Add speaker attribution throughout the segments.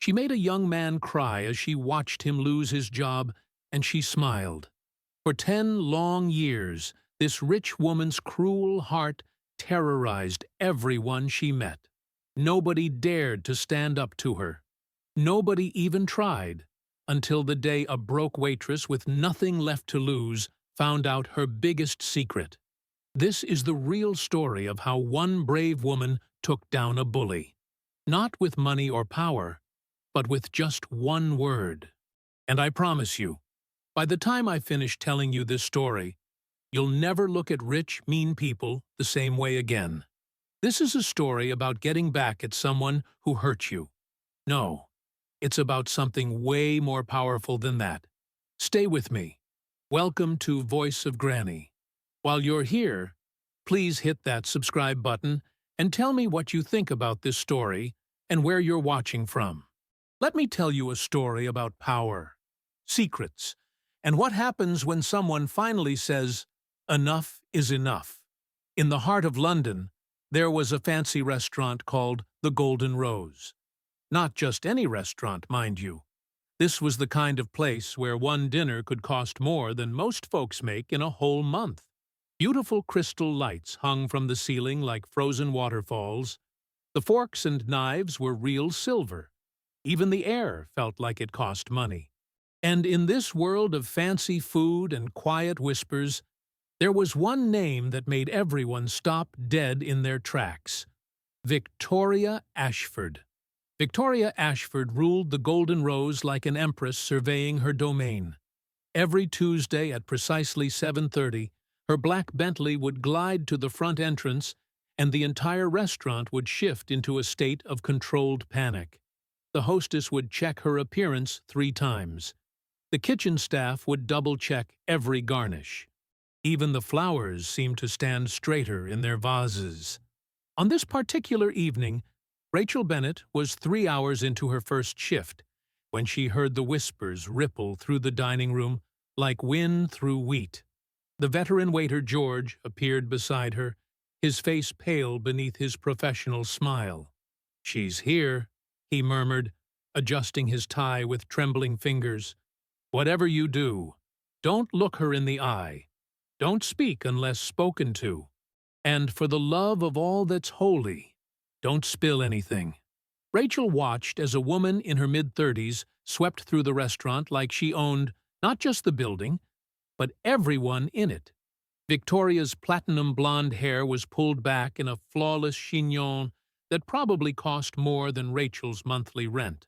Speaker 1: She made a young man cry as she watched him lose his job, and she smiled. For 10 long years, this rich woman's cruel heart terrorized everyone she met. Nobody dared to stand up to her. Nobody even tried, until the day a broke waitress with nothing left to lose found out her biggest secret. This is the real story of how one brave woman took down a bully. Not with money or power, but with just one word. And I promise you, by the time I finish telling you this story, you'll never look at rich, mean people the same way again. This is a story about getting back at someone who hurt you. No, it's about something way more powerful than that. Stay with me. Welcome to Voice of Granny. While you're here, please hit that subscribe button and tell me what you think about this story and where you're watching from. Let me tell you a story about power, secrets, and what happens when someone finally says, "Enough is enough." In the heart of London, there was a fancy restaurant called the Golden Rose. Not just any restaurant, mind you. This was the kind of place where one dinner could cost more than most folks make in a whole month. Beautiful crystal lights hung from the ceiling like frozen waterfalls. The forks and knives were real silver. Even the air felt like it cost money. And in this world of fancy food and quiet whispers, there was one name that made everyone stop dead in their tracks: Victoria Ashford. Victoria Ashford ruled the Golden Rose like an empress surveying her domain. Every Tuesday at precisely 7:30, her black Bentley would glide to the front entrance, and the entire restaurant would shift into a state of controlled panic. The hostess would check her appearance 3 times. The kitchen staff would double-check every garnish. Even the flowers seemed to stand straighter in their vases. On this particular evening, Rachel Bennett was 3 hours into her first shift when she heard the whispers ripple through the dining room like wind through wheat. The veteran waiter George appeared beside her, his face pale beneath his professional smile. "She's here," he murmured, adjusting his tie with trembling fingers. "Whatever you do, don't look her in the eye. Don't speak unless spoken to. And for the love of all that's holy, don't spill anything." Rachel watched as a woman in her mid-30s swept through the restaurant like she owned not just the building, but everyone in it. Victoria's platinum blonde hair was pulled back in a flawless chignon that probably cost more than Rachel's monthly rent.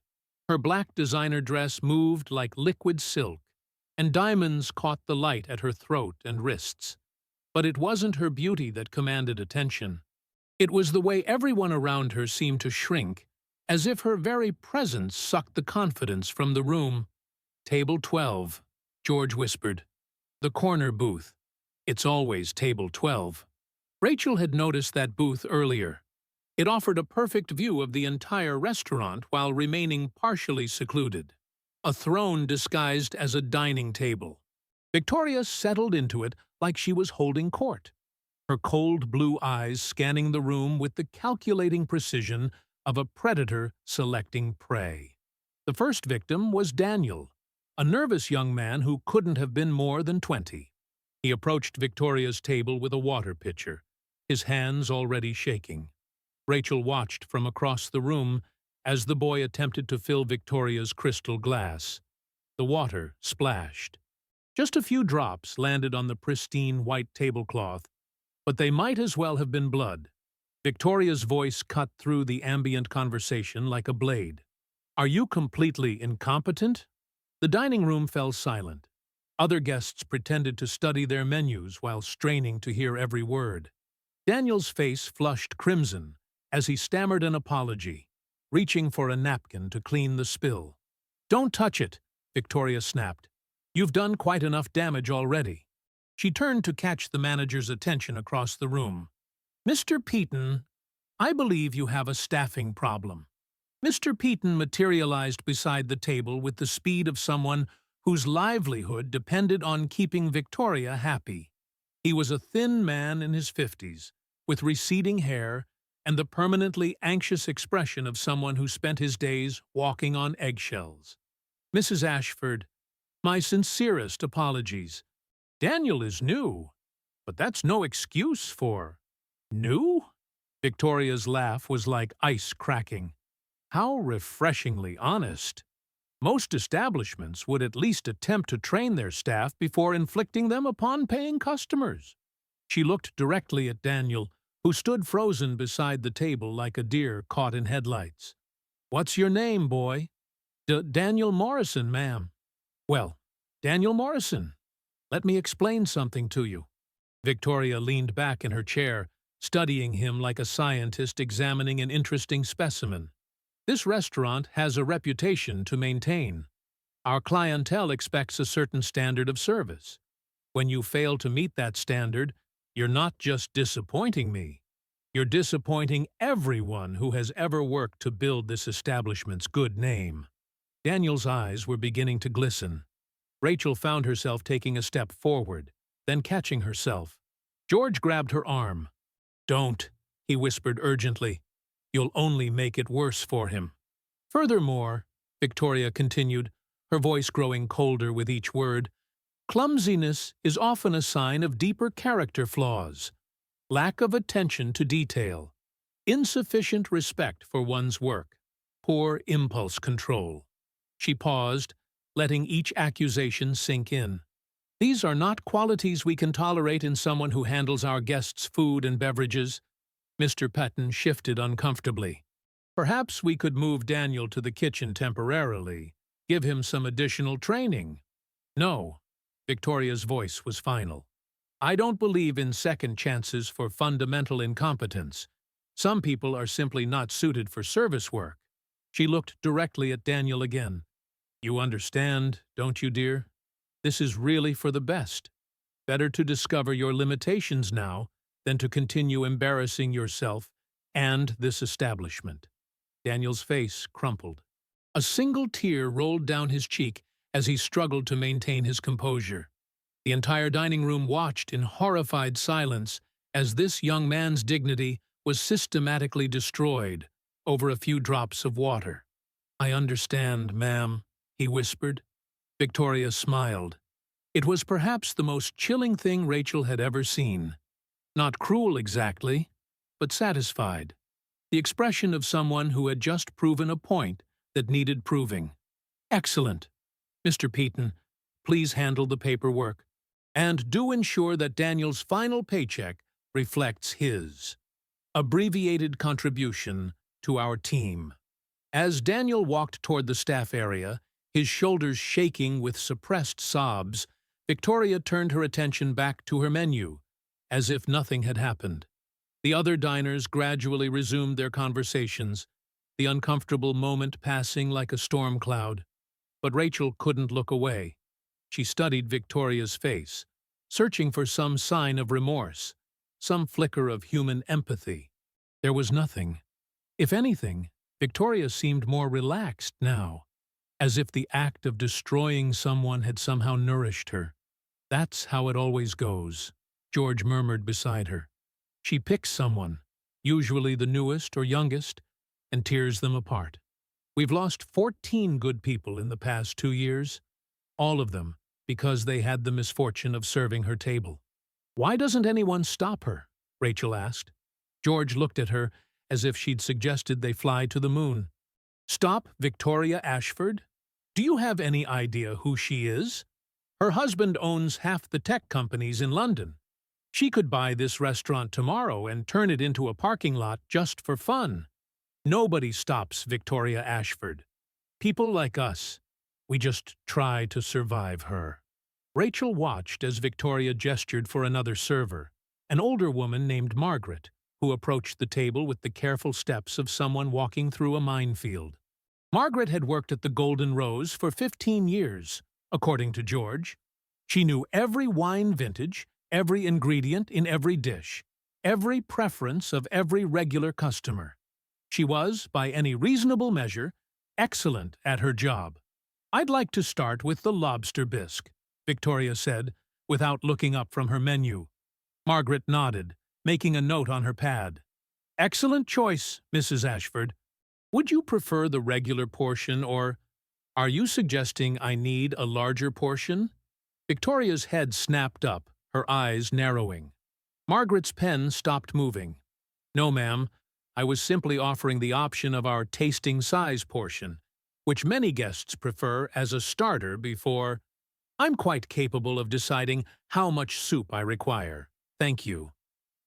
Speaker 1: Her black designer dress moved like liquid silk, and diamonds caught the light at her throat and wrists. But it wasn't her beauty that commanded attention. It was the way everyone around her seemed to shrink, as if her very presence sucked the confidence from the room. "Table 12, George whispered. "The corner booth. It's always table 12. Rachel had noticed that booth earlier. It offered a perfect view of the entire restaurant while remaining partially secluded. A throne disguised as a dining table. Victoria settled into it like she was holding court, her cold blue eyes scanning the room with the calculating precision of a predator selecting prey. The first victim was Daniel, a nervous young man who couldn't have been more than 20. He approached Victoria's table with a water pitcher, his hands already shaking. Rachel watched from across the room as the boy attempted to fill Victoria's crystal glass. The water splashed. Just a few drops landed on the pristine white tablecloth, but they might as well have been blood. Victoria's voice cut through the ambient conversation like a blade. "Are you completely incompetent?" The dining room fell silent. Other guests pretended to study their menus while straining to hear every word. Daniel's face flushed crimson as he stammered an apology, reaching for a napkin to clean the spill. "Don't touch it," Victoria snapped. "You've done quite enough damage already." She turned to catch the manager's attention across the room. "Mr. Peaton, I believe you have a staffing problem." Mr. Peaton materialized beside the table with the speed of someone whose livelihood depended on keeping Victoria happy. He was a thin man in his 50s, with receding hair and the permanently anxious expression of someone who spent his days walking on eggshells. "Mrs. Ashford, my sincerest apologies. Daniel is new, but that's no excuse for—" "New?" Victoria's laugh was like ice cracking. How refreshingly honest. Most establishments would at least attempt to train their staff before inflicting them upon paying customers. She looked directly at Daniel, who stood frozen beside the table like a deer caught in headlights. "What's your name, boy?" Daniel Morrison, ma'am." "Well, Daniel Morrison, let me explain something to you." Victoria leaned back in her chair, studying him like a scientist examining an interesting specimen. "This restaurant has a reputation to maintain. Our clientele expects a certain standard of service. When you fail to meet that standard, you're not just disappointing me. You're disappointing everyone who has ever worked to build this establishment's good name." Daniel's eyes were beginning to glisten. Rachel found herself taking a step forward, then catching herself. George grabbed her arm. "Don't," he whispered urgently. "You'll only make it worse for him." "Furthermore," Victoria continued, her voice growing colder with each word, "clumsiness is often a sign of deeper character flaws, lack of attention to detail, insufficient respect for one's work, poor impulse control." She paused, letting each accusation sink in. "These are not qualities we can tolerate in someone who handles our guests' food and beverages." Mr. Patton shifted uncomfortably. "Perhaps we could move Daniel to the kitchen temporarily, give him some additional training." "No." Victoria's voice was final. "I don't believe in second chances for fundamental incompetence. Some people are simply not suited for service work." She looked directly at Daniel again. "You understand, don't you, dear? This is really for the best. Better to discover your limitations now than to continue embarrassing yourself and this establishment." Daniel's face crumpled. A single tear rolled down his cheek as he struggled to maintain his composure. The entire dining room watched in horrified silence as this young man's dignity was systematically destroyed over a few drops of water. "I understand, ma'am," he whispered. Victoria smiled. It was perhaps the most chilling thing Rachel had ever seen. Not cruel exactly, but satisfied. The expression of someone who had just proven a point that needed proving. "Excellent. Mr. Peaton, please handle the paperwork. And do ensure that Daniel's final paycheck reflects his abbreviated contribution to our team." As Daniel walked toward the staff area, his shoulders shaking with suppressed sobs, Victoria turned her attention back to her menu, as if nothing had happened. The other diners gradually resumed their conversations, the uncomfortable moment passing like a storm cloud. But Rachel couldn't look away. She studied Victoria's face, searching for some sign of remorse, some flicker of human empathy. There was nothing. If anything, Victoria seemed more relaxed now, as if the act of destroying someone had somehow nourished her. "That's how it always goes," George murmured beside her. "She picks someone, usually the newest or youngest, and tears them apart. We've lost 14 good people in the past 2 years, all of them because they had the misfortune of serving her table." "Why doesn't anyone stop her?" Rachel asked. George looked at her as if she'd suggested they fly to the moon. "Stop Victoria Ashford? Do you have any idea who she is? Her husband owns half the tech companies in London. She could buy this restaurant tomorrow and turn it into a parking lot just for fun. Nobody stops Victoria Ashford. People like us, we just try to survive her." Rachel watched as Victoria gestured for another server, an older woman named Margaret, who approached the table with the careful steps of someone walking through a minefield. Margaret had worked at the Golden Rose for 15 years, according to George. She knew every wine vintage, every ingredient in every dish, every preference of every regular customer. She was, by any reasonable measure, excellent at her job. "I'd like to start with the lobster bisque," Victoria said, without looking up from her menu. Margaret nodded, making a note on her pad. Excellent choice, Mrs. Ashford. Would you prefer the regular portion, or are you suggesting I need a larger portion? Victoria's head snapped up, her eyes narrowing. Margaret's pen stopped moving. No, ma'am. I was simply offering the option of our tasting size portion, which many guests prefer as a starter before. I'm quite capable of deciding how much soup I require. Thank you.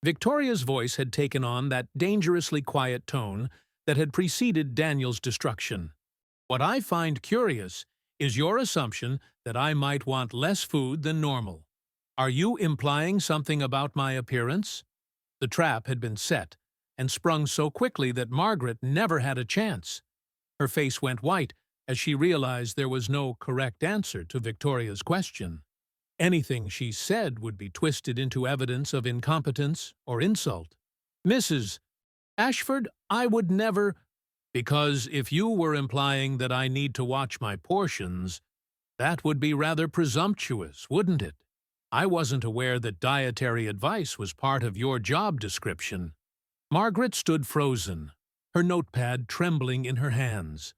Speaker 1: Victoria's voice had taken on that dangerously quiet tone that had preceded Daniel's destruction. What I find curious is your assumption that I might want less food than normal. Are you implying something about my appearance? The trap had been set, and sprung so quickly that Margaret never had a chance. Her face went white as she realized there was no correct answer to Victoria's question. Anything she said would be twisted into evidence of incompetence or insult. Mrs. Ashford, I would never— Because if you were implying that I need to watch my portions, that would be rather presumptuous, wouldn't it? I wasn't aware that dietary advice was part of your job description. Margaret stood frozen, her notepad trembling in her hands.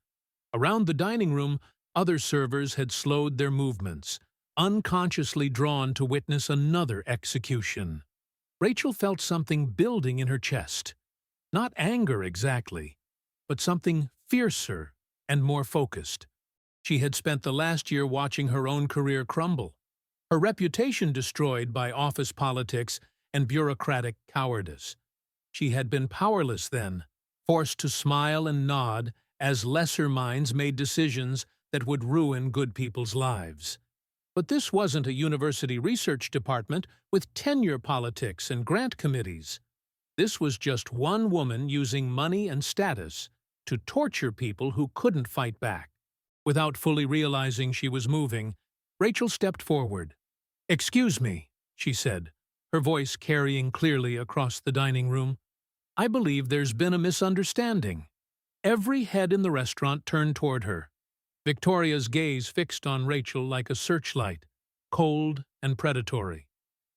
Speaker 1: Around the dining room, other servers had slowed their movements, unconsciously drawn to witness another execution. Rachel felt something building in her chest. Not anger exactly, but something fiercer and more focused. She had spent the last year watching her own career crumble, her reputation destroyed by office politics and bureaucratic cowardice. She had been powerless then, forced to smile and nod as lesser minds made decisions that would ruin good people's lives. But this wasn't a university research department with tenure politics and grant committees. This was just one woman using money and status to torture people who couldn't fight back. Without fully realizing she was moving, Rachel stepped forward. "Excuse me," she said, her voice carrying clearly across the dining room. "I believe there's been a misunderstanding." Every head in the restaurant turned toward her. Victoria's gaze fixed on Rachel like a searchlight, cold and predatory.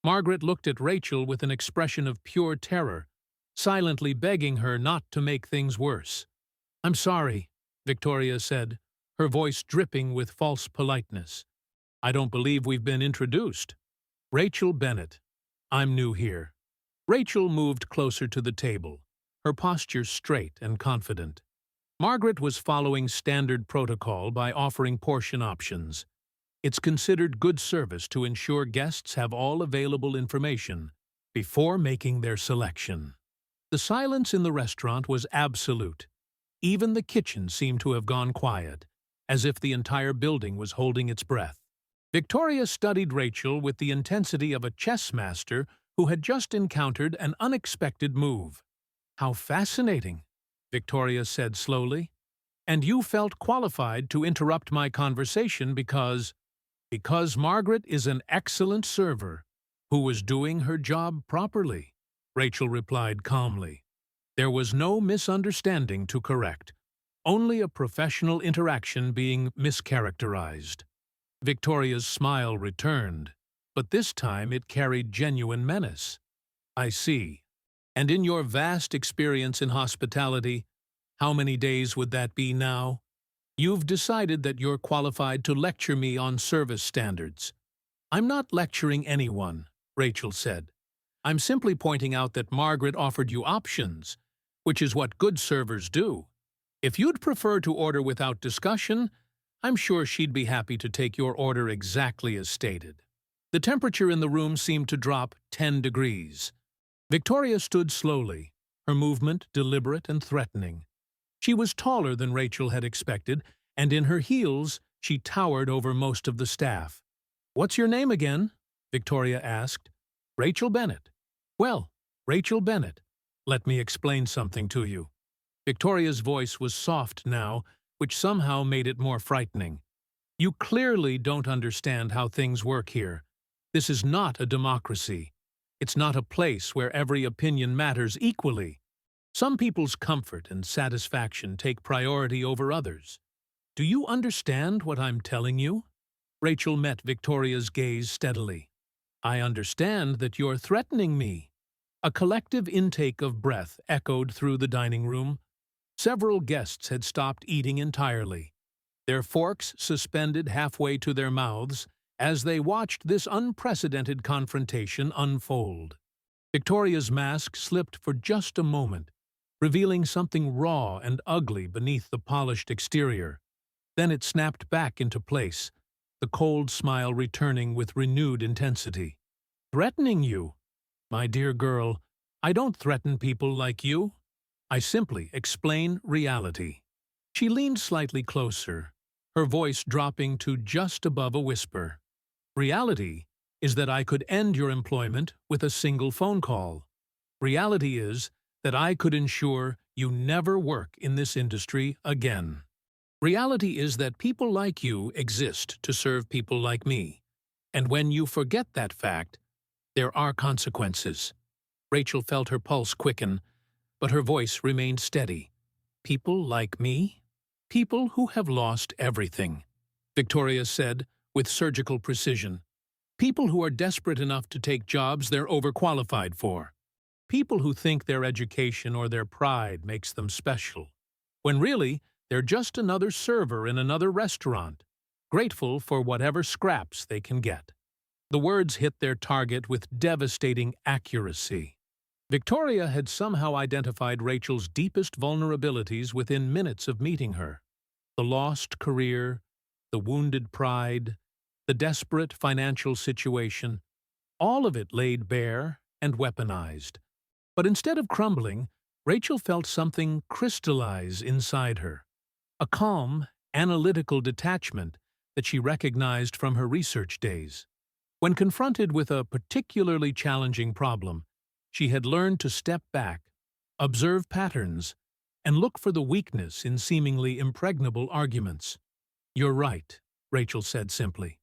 Speaker 1: Margaret looked at Rachel with an expression of pure terror, silently begging her not to make things worse. "I'm sorry," Victoria said, her voice dripping with false politeness. "I don't believe we've been introduced." "Rachel Bennett. I'm new here." Rachel moved closer to the table, her posture straight and confident. Margaret was following standard protocol by offering portion options. It's considered good service to ensure guests have all available information before making their selection. The silence in the restaurant was absolute. Even the kitchen seemed to have gone quiet, as if the entire building was holding its breath. Victoria studied Rachel with the intensity of a chess master who had just encountered an unexpected move. "How fascinating," Victoria said slowly. "And you felt qualified to interrupt my conversation because Margaret is an excellent server who was doing her job properly," Rachel replied calmly. There was no misunderstanding to correct, only a professional interaction being mischaracterized. Victoria's smile returned, but this time it carried genuine menace. "I see. And in your vast experience in hospitality, how many days would that be now? You've decided that you're qualified to lecture me on service standards." "I'm not lecturing anyone," Rachel said. "I'm simply pointing out that Margaret offered you options, which is what good servers do. If you'd prefer to order without discussion, I'm sure she'd be happy to take your order exactly as stated." The temperature in the room seemed to drop 10 degrees. Victoria stood slowly, her movement deliberate and threatening. She was taller than Rachel had expected, and in her heels she towered over most of the staff. "What's your name again?" Victoria asked. "Rachel Bennett." "Well, Rachel Bennett, let me explain something to you." Victoria's voice was soft now, which somehow made it more frightening. "You clearly don't understand how things work here. This is not a democracy. It's not a place where every opinion matters equally. Some people's comfort and satisfaction take priority over others. Do you understand what I'm telling you?" Rachel met Victoria's gaze steadily. "I understand that you're threatening me." A collective intake of breath echoed through the dining room. Several guests had stopped eating entirely, their forks suspended halfway to their mouths as they watched this unprecedented confrontation unfold. Victoria's mask slipped for just a moment, revealing something raw and ugly beneath the polished exterior. Then it snapped back into place, the cold smile returning with renewed intensity. "Threatening you? My dear girl, I don't threaten people like you. I simply explain reality." She leaned slightly closer, her voice dropping to just above a whisper. "Reality is that I could end your employment with a single phone call. Reality is that I could ensure you never work in this industry again. Reality is that people like you exist to serve people like me. And when you forget that fact, there are consequences." Rachel felt her pulse quicken, but her voice remained steady. "People like me? People who have lost everything," Victoria said with surgical precision. "People who are desperate enough to take jobs they're overqualified for. People who think their education or their pride makes them special, when really they're just another server in another restaurant, grateful for whatever scraps they can get." The words hit their target with devastating accuracy. Victoria had somehow identified Rachel's deepest vulnerabilities within minutes of meeting her. The lost career, the wounded pride, the desperate financial situation, all of it laid bare and weaponized. But instead of crumbling, Rachel felt something crystallize inside her, a calm, analytical detachment that she recognized from her research days. When confronted with a particularly challenging problem, she had learned to step back, observe patterns, and look for the weakness in seemingly impregnable arguments. "You're right," Rachel said simply.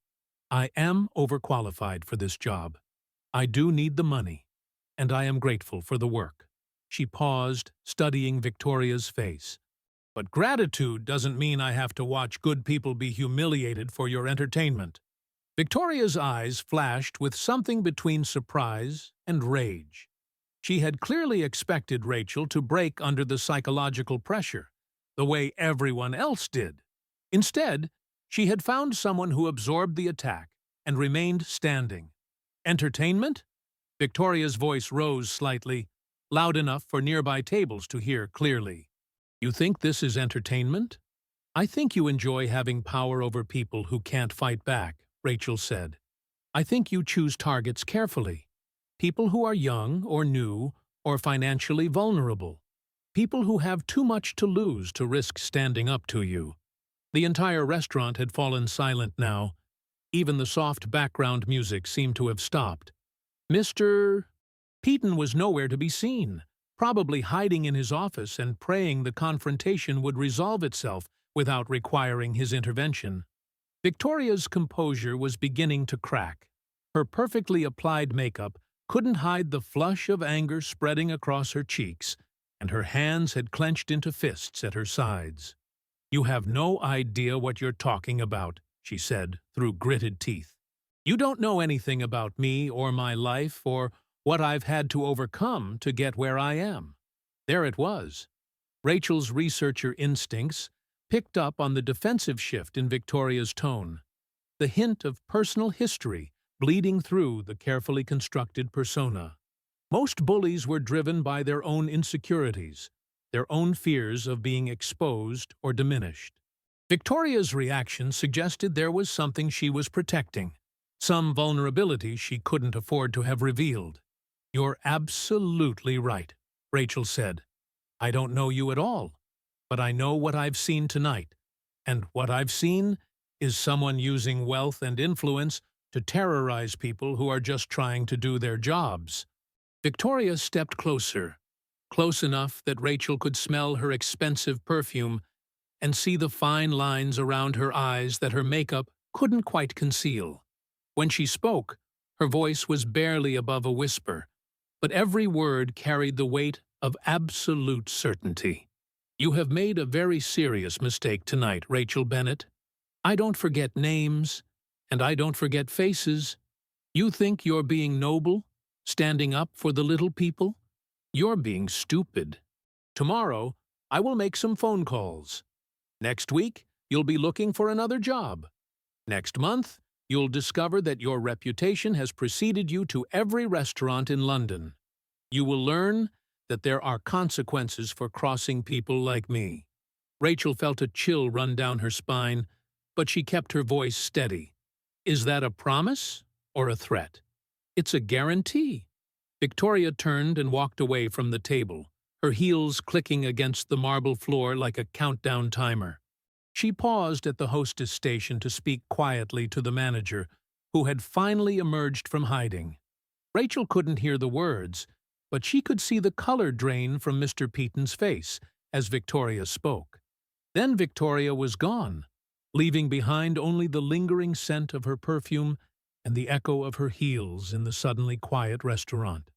Speaker 1: "I am overqualified for this job. I do need the money, and I am grateful for the work." She paused, studying Victoria's face. "But gratitude doesn't mean I have to watch good people be humiliated for your entertainment." Victoria's eyes flashed with something between surprise and rage. She had clearly expected Rachel to break under the psychological pressure, the way everyone else did. Instead, she had found someone who absorbed the attack and remained standing. "Entertainment?" Victoria's voice rose slightly, loud enough for nearby tables to hear clearly. "You think this is entertainment? I think you enjoy having power over people who can't fight back," Rachel said. "I think you choose targets carefully. People who are young or new or financially vulnerable. People who have too much to lose to risk standing up to you." The entire restaurant had fallen silent now. Even the soft background music seemed to have stopped. Mr. Peaton was nowhere to be seen, probably hiding in his office and praying the confrontation would resolve itself without requiring his intervention. Victoria's composure was beginning to crack. Her perfectly applied makeup couldn't hide the flush of anger spreading across her cheeks, and her hands had clenched into fists at her sides. "You have no idea what you're talking about," she said through gritted teeth. "You don't know anything about me or my life or what I've had to overcome to get where I am." There it was. Rachel's researcher instincts picked up on the defensive shift in Victoria's tone, the hint of personal history bleeding through the carefully constructed persona. Most bullies were driven by their own insecurities, their own fears of being exposed or diminished. Victoria's reaction suggested there was something she was protecting, some vulnerability she couldn't afford to have revealed. "You're absolutely right," Rachel said. "I don't know you at all, but I know what I've seen tonight, and what I've seen is someone using wealth and influence to terrorize people who are just trying to do their jobs." Victoria stepped closer, close enough that Rachel could smell her expensive perfume and see the fine lines around her eyes that her makeup couldn't quite conceal. When she spoke, her voice was barely above a whisper, but every word carried the weight of absolute certainty. "You have made a very serious mistake tonight, Rachel Bennett. I don't forget names, and I don't forget faces. You think you're being noble, Standing up for the little people? You're being stupid. Tomorrow, I will make some phone calls. Next week, you'll be looking for another job. Next month, you'll discover that your reputation has preceded you to every restaurant in London. You will learn that there are consequences for crossing people like me. Rachel felt a chill run down her spine, but she kept her voice steady. Is that a promise or a threat? It's a guarantee. Victoria turned and walked away from the table, her heels clicking against the marble floor like a countdown timer. She paused at the hostess station to speak quietly to the manager, who had finally emerged from hiding. Rachel couldn't hear the words, but she could see the color drain from Mr. Peaton's face as Victoria spoke. Then Victoria was gone, leaving behind only the lingering scent of her perfume and the echo of her heels in the suddenly quiet restaurant.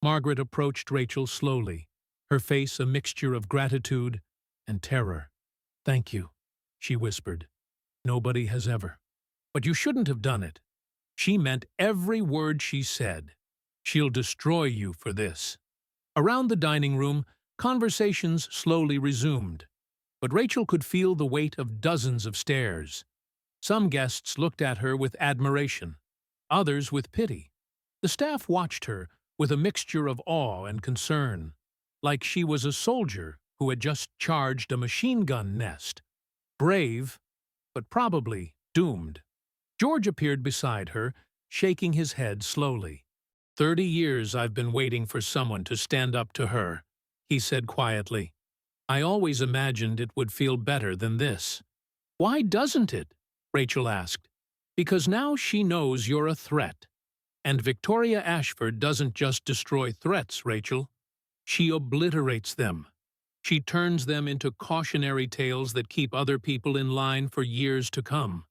Speaker 1: Margaret approached Rachel slowly, her face a mixture of gratitude and terror. "Thank you," she whispered. "Nobody has ever. But you shouldn't have done it." She meant every word she said. "She'll destroy you for this." Around the dining room, conversations slowly resumed, but Rachel could feel the weight of dozens of stares. Some guests looked at her with admiration, others with pity. The staff watched her with a mixture of awe and concern, like she was a soldier who had just charged a machine gun nest. Brave, but probably doomed. George appeared beside her, shaking his head slowly. 30 years I've been waiting for someone to stand up to her," he said quietly. "I always imagined it would feel better than this." "Why doesn't it?" Rachel asked. "Because now she knows you're a threat. And Victoria Ashford doesn't just destroy threats, Rachel. She obliterates them. She turns them into cautionary tales that keep other people in line for years to come."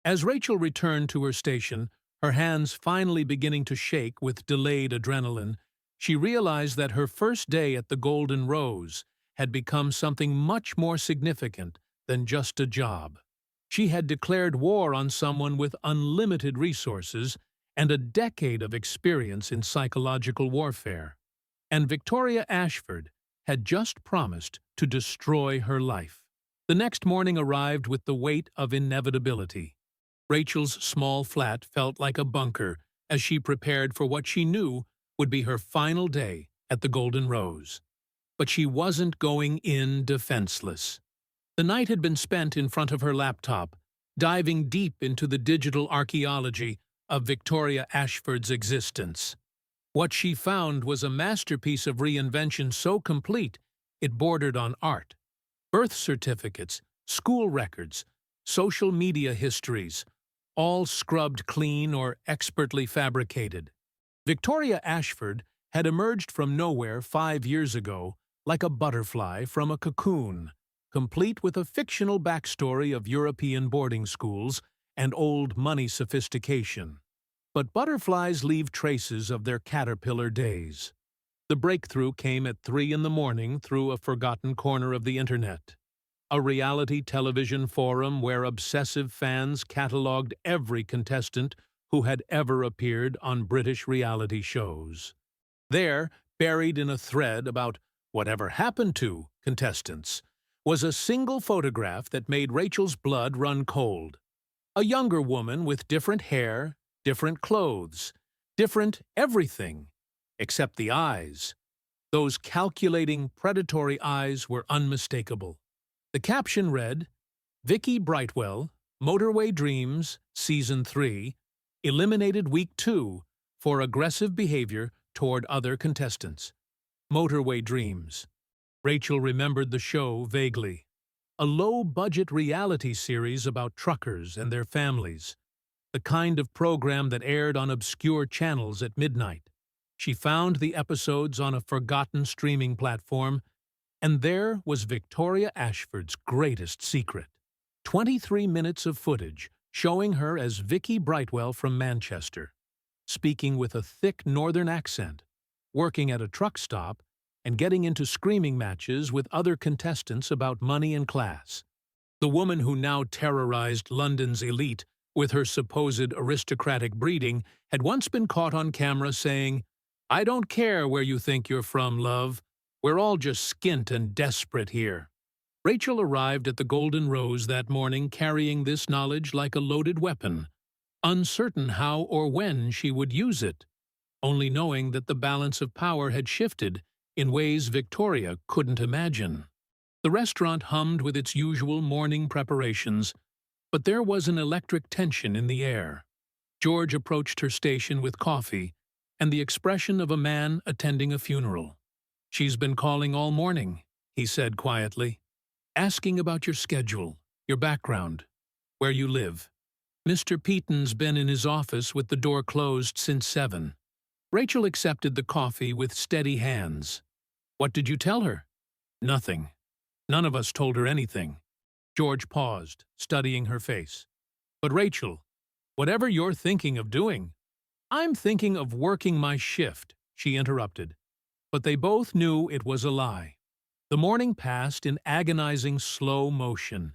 Speaker 1: As Rachel returned to her station, her hands finally beginning to shake with delayed adrenaline, she realized that her first day at the Golden Rose had become something much more significant than just a job. She had declared war on someone with unlimited resources and a decade of experience in psychological warfare. And Victoria Ashford had just promised to destroy her life. The next morning arrived with the weight of inevitability. Rachel's small flat felt like a bunker as she prepared for what she knew would be her final day at the Golden Rose. But she wasn't going in defenseless. The night had been spent in front of her laptop, diving deep into the digital archaeology of Victoria Ashford's existence. What she found was a masterpiece of reinvention so complete it bordered on art. Birth certificates, school records, social media histories, all scrubbed clean or expertly fabricated. Victoria Ashford had emerged from nowhere 5 years ago like a butterfly from a cocoon, complete with a fictional backstory of European boarding schools and old money sophistication. But butterflies leave traces of their caterpillar days. The breakthrough came at 3 in the morning through a forgotten corner of the internet. A reality television forum where obsessive fans catalogued every contestant who had ever appeared on British reality shows. There, buried in a thread about whatever happened to contestants, was a single photograph that made Rachel's blood run cold. A younger woman with different hair, different clothes, different everything, except the eyes. Those calculating, predatory eyes were unmistakable. The caption read, "Vicky Brightwell, Motorway Dreams, Season 3, eliminated Week 2 for aggressive behavior toward other contestants." Motorway Dreams. Rachel remembered the show vaguely. A low-budget reality series about truckers and their families. The kind of program that aired on obscure channels at midnight. She found the episodes on a forgotten streaming platform, and there was Victoria Ashford's greatest secret. 23 minutes of footage showing her as Vicky Brightwell from Manchester, speaking with a thick northern accent, working at a truck stop, and getting into screaming matches with other contestants about money and class. The woman who now terrorized London's elite with her supposed aristocratic breeding had once been caught on camera saying, I don't care where you think you're from, love. We're all just skint and desperate here. Rachel arrived at the Golden Rose that morning carrying this knowledge like a loaded weapon, uncertain how or when she would use it, only knowing that the balance of power had shifted in ways Victoria couldn't imagine. The restaurant hummed with its usual morning preparations, but there was an electric tension in the air. George approached her station with coffee and the expression of a man attending a funeral. "She's been calling all morning," he said quietly, "asking about your schedule, your background, where you live." "Mr. Peaton's been in his office with the door closed since 7. Rachel accepted the coffee with steady hands. "What did you tell her?" "Nothing. None of us told her anything." George paused, studying her face. "But Rachel, whatever you're thinking of doing—" "I'm thinking of working my shift," she interrupted. But they both knew it was a lie. The morning passed in agonizing slow motion.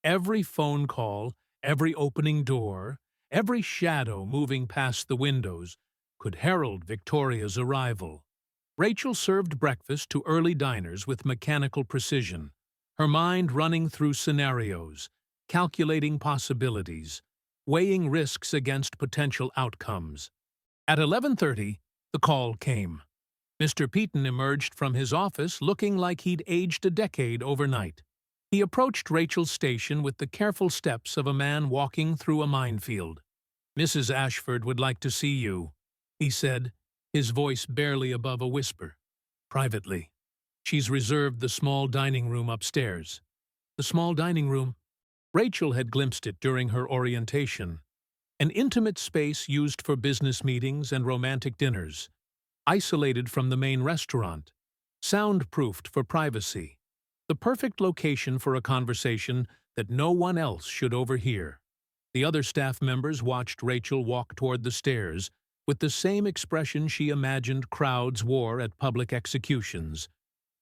Speaker 1: Every phone call, every opening door, every shadow moving past the windows could herald Victoria's arrival. Rachel served breakfast to early diners with mechanical precision, her mind running through scenarios, calculating possibilities, weighing risks against potential outcomes. At 11:30, the call came. Mr. Peaton emerged from his office looking like he'd aged a decade overnight. He approached Rachel's station with the careful steps of a man walking through a minefield. "Mrs. Ashford would like to see you," he said, his voice barely above a whisper. "Privately. She's reserved the small dining room upstairs." The small dining room? Rachel had glimpsed it during her orientation. An intimate space used for business meetings and romantic dinners, isolated from the main restaurant, soundproofed for privacy, the perfect location for a conversation that no one else should overhear. The other staff members watched Rachel walk toward the stairs with the same expression she imagined crowds wore at public executions,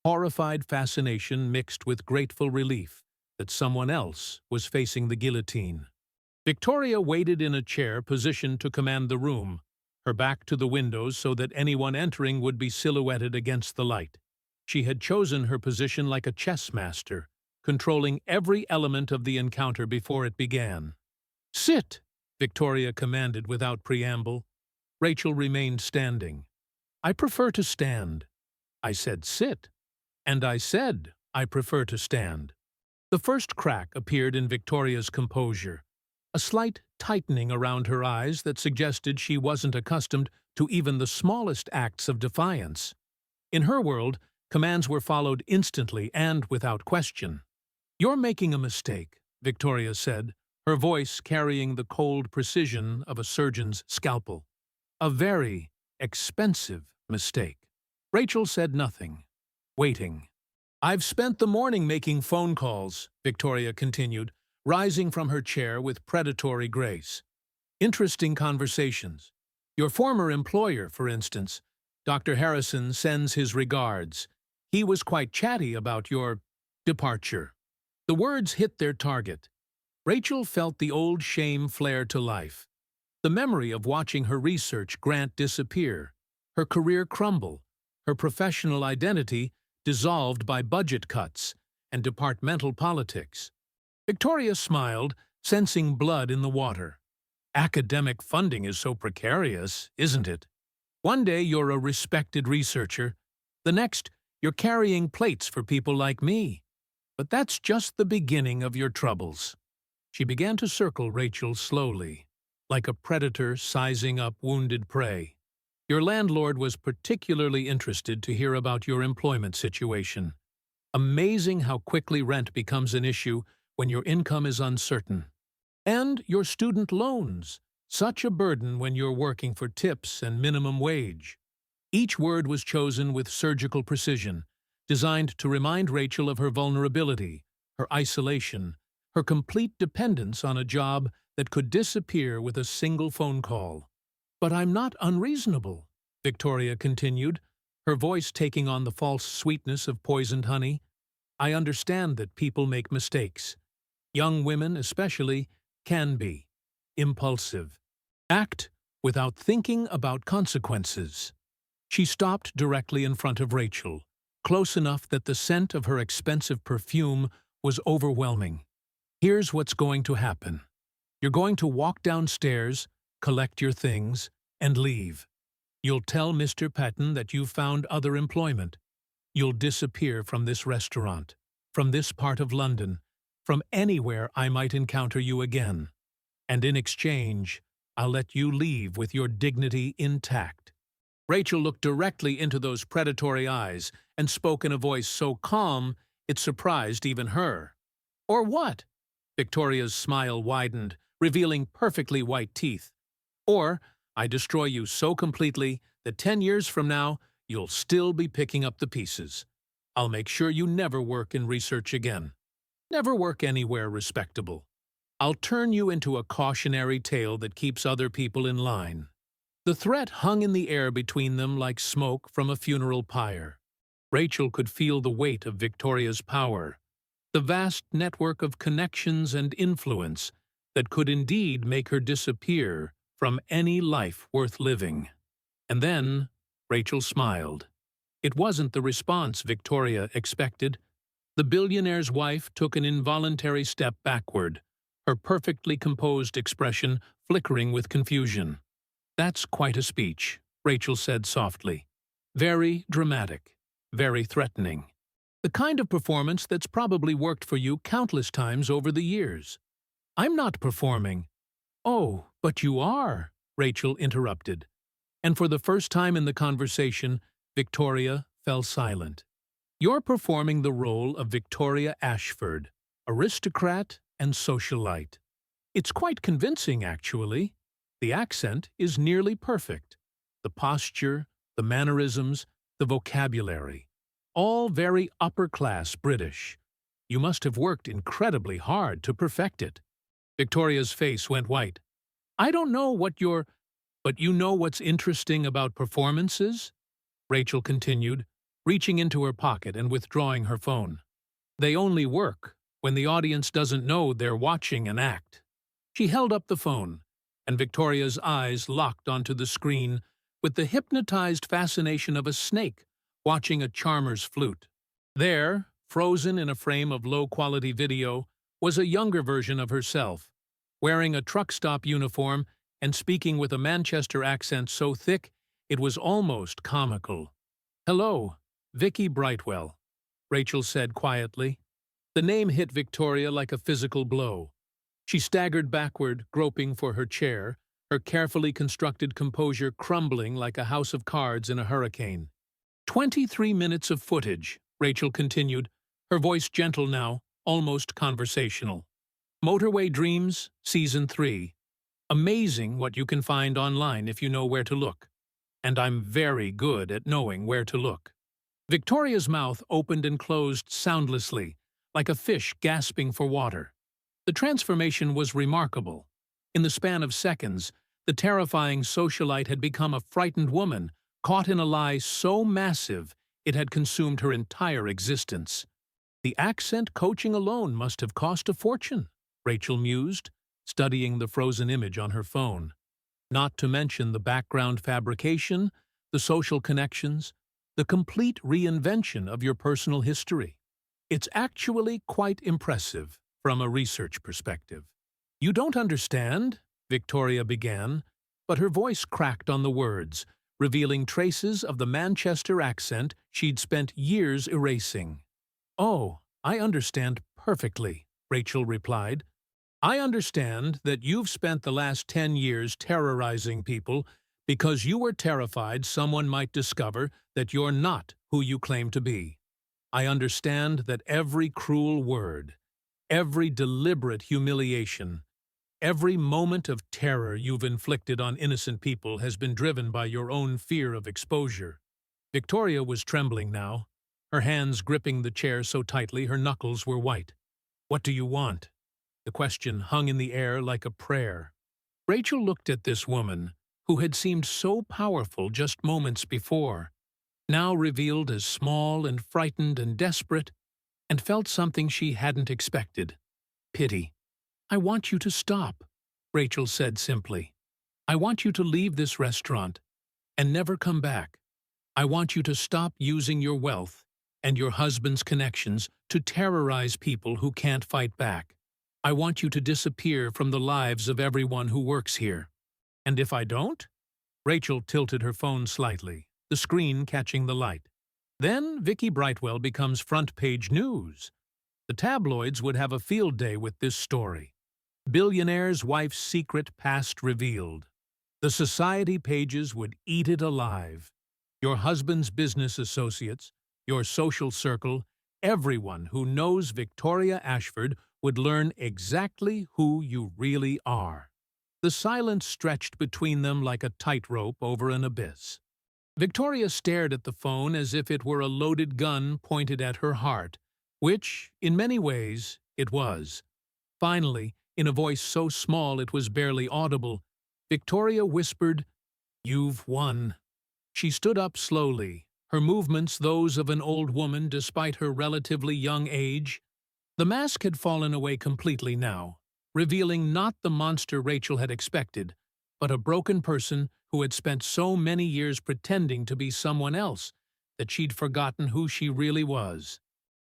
Speaker 1: horrified fascination mixed with grateful relief that someone else was facing the guillotine. Victoria waited in a chair positioned to command the room, her back to the windows so that anyone entering would be silhouetted against the light. She had chosen her position like a chess master, controlling every element of the encounter before it began. "Sit," Victoria commanded without preamble. Rachel remained standing. "I prefer to stand." "I said sit." "And I said I prefer to stand." The first crack appeared in Victoria's composure, a slight tightening around her eyes that suggested she wasn't accustomed to even the smallest acts of defiance. In her world, commands were followed instantly and without question. "You're making a mistake," Victoria said, her voice carrying the cold precision of a surgeon's scalpel. "A very expensive mistake." Rachel said nothing, waiting. "I've spent the morning making phone calls," Victoria continued, rising from her chair with predatory grace. "Interesting conversations. Your former employer, for instance, Dr. Harrison, sends his regards. He was quite chatty about your departure." The words hit their target. Rachel felt the old shame flare to life. The memory of watching her research grant disappear, her career crumble, her professional identity dissolved by budget cuts and departmental politics. Victoria smiled, sensing blood in the water. "Academic funding is so precarious, isn't it? One day you're a respected researcher, the next you're carrying plates for people like me. But that's just the beginning of your troubles." She began to circle Rachel slowly, like a predator sizing up wounded prey. "Your landlord was particularly interested to hear about your employment situation. Amazing how quickly rent becomes an issue when your income is uncertain. And your student loans, such a burden when you're working for tips and minimum wage." Each word was chosen with surgical precision, designed to remind Rachel of her vulnerability, her isolation, her complete dependence on a job that could disappear with a single phone call. "But I'm not unreasonable," Victoria continued, her voice taking on the false sweetness of poisoned honey. "I understand that people make mistakes. Young women, especially, can be impulsive, act without thinking about consequences. She stopped directly in front of Rachel, close enough that the scent of her expensive perfume was overwhelming. Here's what's going to happen. You're going to walk downstairs, collect your things, and leave. You'll tell Mr. Patton that you've found other employment. You'll disappear from this restaurant, from this part of London, from anywhere I might encounter you again. And in exchange, I'll let you leave with your dignity intact. Rachel looked directly into those predatory eyes and spoke in a voice so calm it surprised even her. Or what? Victoria's smile widened, revealing perfectly white teeth. Or, I destroy you so completely that 10 years from now, you'll still be picking up the pieces. I'll make sure you never work in research again. Never work anywhere respectable. I'll turn you into a cautionary tale that keeps other people in line. The threat hung in the air between them like smoke from a funeral pyre. Rachel could feel the weight of Victoria's power, the vast network of connections and influence that could indeed make her disappear from any life worth living. And then Rachel smiled. It wasn't the response Victoria expected. The billionaire's wife took an involuntary step backward, her perfectly composed expression flickering with confusion. "That's quite a speech," Rachel said softly. "Very dramatic, very threatening. The kind of performance that's probably worked for you countless times over the years." "I'm not performing." "Oh, but you are," Rachel interrupted. And for the first time in the conversation, Victoria fell silent. "You're performing the role of Victoria Ashford, aristocrat and socialite. It's quite convincing, actually. The accent is nearly perfect. The posture, the mannerisms, the vocabulary. All very upper-class British. You must have worked incredibly hard to perfect it." Victoria's face went white. "I don't know what you're... But you know what's interesting about performances?" Rachel continued, reaching into her pocket and withdrawing her phone. "They only work when the audience doesn't know they're watching an act." She held up the phone, and Victoria's eyes locked onto the screen with the hypnotized fascination of a snake watching a charmer's flute. There, frozen in a frame of low-quality video, was a younger version of herself, wearing a truck stop uniform and speaking with a Manchester accent so thick it was almost comical. "Hello, Vicky Brightwell," Rachel said quietly. The name hit Victoria like a physical blow. She staggered backward, groping for her chair, her carefully constructed composure crumbling like a house of cards in a hurricane. 23 minutes of footage," Rachel continued, her voice gentle now, almost conversational. "Motorway Dreams, Season 3. Amazing what you can find online if you know where to look. And I'm very good at knowing where to look." Victoria's mouth opened and closed soundlessly, like a fish gasping for water. The transformation was remarkable. In the span of seconds, the terrifying socialite had become a frightened woman, caught in a lie so massive it had consumed her entire existence. "The accent coaching alone must have cost a fortune," Rachel mused, studying the frozen image on her phone. "Not to mention the background fabrication, the social connections, the complete reinvention of your personal history. It's actually quite impressive from a research perspective." "You don't understand," Victoria began, but her voice cracked on the words, revealing traces of the Manchester accent she'd spent years erasing. "Oh, I understand perfectly," Rachel replied. "I understand that you've spent the last 10 years terrorizing people because you were terrified someone might discover that you're not who you claim to be. I understand that every cruel word, every deliberate humiliation, every moment of terror you've inflicted on innocent people has been driven by your own fear of exposure." Victoria was trembling now, her hands gripping the chair so tightly her knuckles were white. "What do you want?" The question hung in the air like a prayer. Rachel looked at this woman, who had seemed so powerful just moments before, now revealed as small and frightened and desperate, and felt something she hadn't expected. Pity. "I want you to stop," Rachel said simply. "I want you to leave this restaurant and never come back. I want you to stop using your wealth and your husband's connections to terrorize people who can't fight back. I want you to disappear from the lives of everyone who works here. And if I don't? Rachel tilted her phone slightly, the screen catching the light. Then Vicky Brightwell becomes front-page news. The tabloids would have a field day with this story. Billionaire's wife's secret past revealed. The society pages would eat it alive. Your husband's business associates, your social circle, everyone who knows Victoria Ashford would learn exactly who you really are. The silence stretched between them like a tightrope over an abyss. Victoria stared at the phone as if it were a loaded gun pointed at her heart, which, in many ways, it was. Finally, in a voice so small it was barely audible, Victoria whispered, "You've won." She stood up slowly, her movements those of an old woman despite her relatively young age. The mask had fallen away completely now, revealing not the monster Rachel had expected, but a broken person who had spent so many years pretending to be someone else that she'd forgotten who she really was.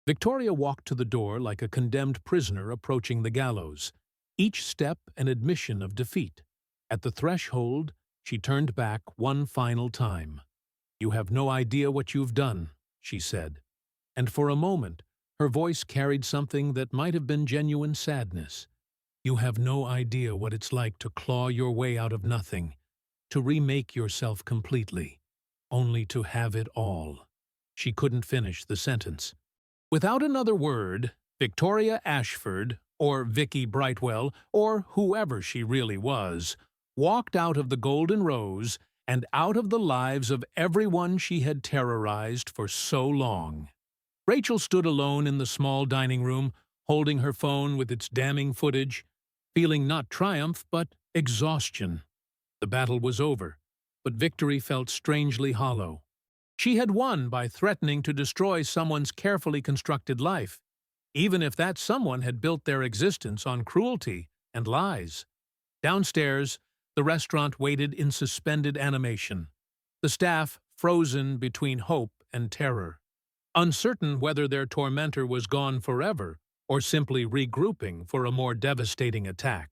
Speaker 1: Victoria walked to the door like a condemned prisoner approaching the gallows, each step an admission of defeat. At the threshold, she turned back one final time. "You have no idea what you've done," she said. And for a moment, her voice carried something that might have been genuine sadness. "You have no idea what it's like to claw your way out of nothing, to remake yourself completely, only to have it all." She couldn't finish the sentence. Without another word, Victoria Ashford, or Vicky Brightwell, or whoever she really was, walked out of the Golden Rose and out of the lives of everyone she had terrorized for so long. Rachel stood alone in the small dining room, holding her phone with its damning footage, feeling not triumph but exhaustion. The battle was over, but victory felt strangely hollow. She had won by threatening to destroy someone's carefully constructed life, even if that someone had built their existence on cruelty and lies. Downstairs, the restaurant waited in suspended animation, the staff frozen between hope and terror, uncertain whether their tormentor was gone forever or simply regrouping for a more devastating attack.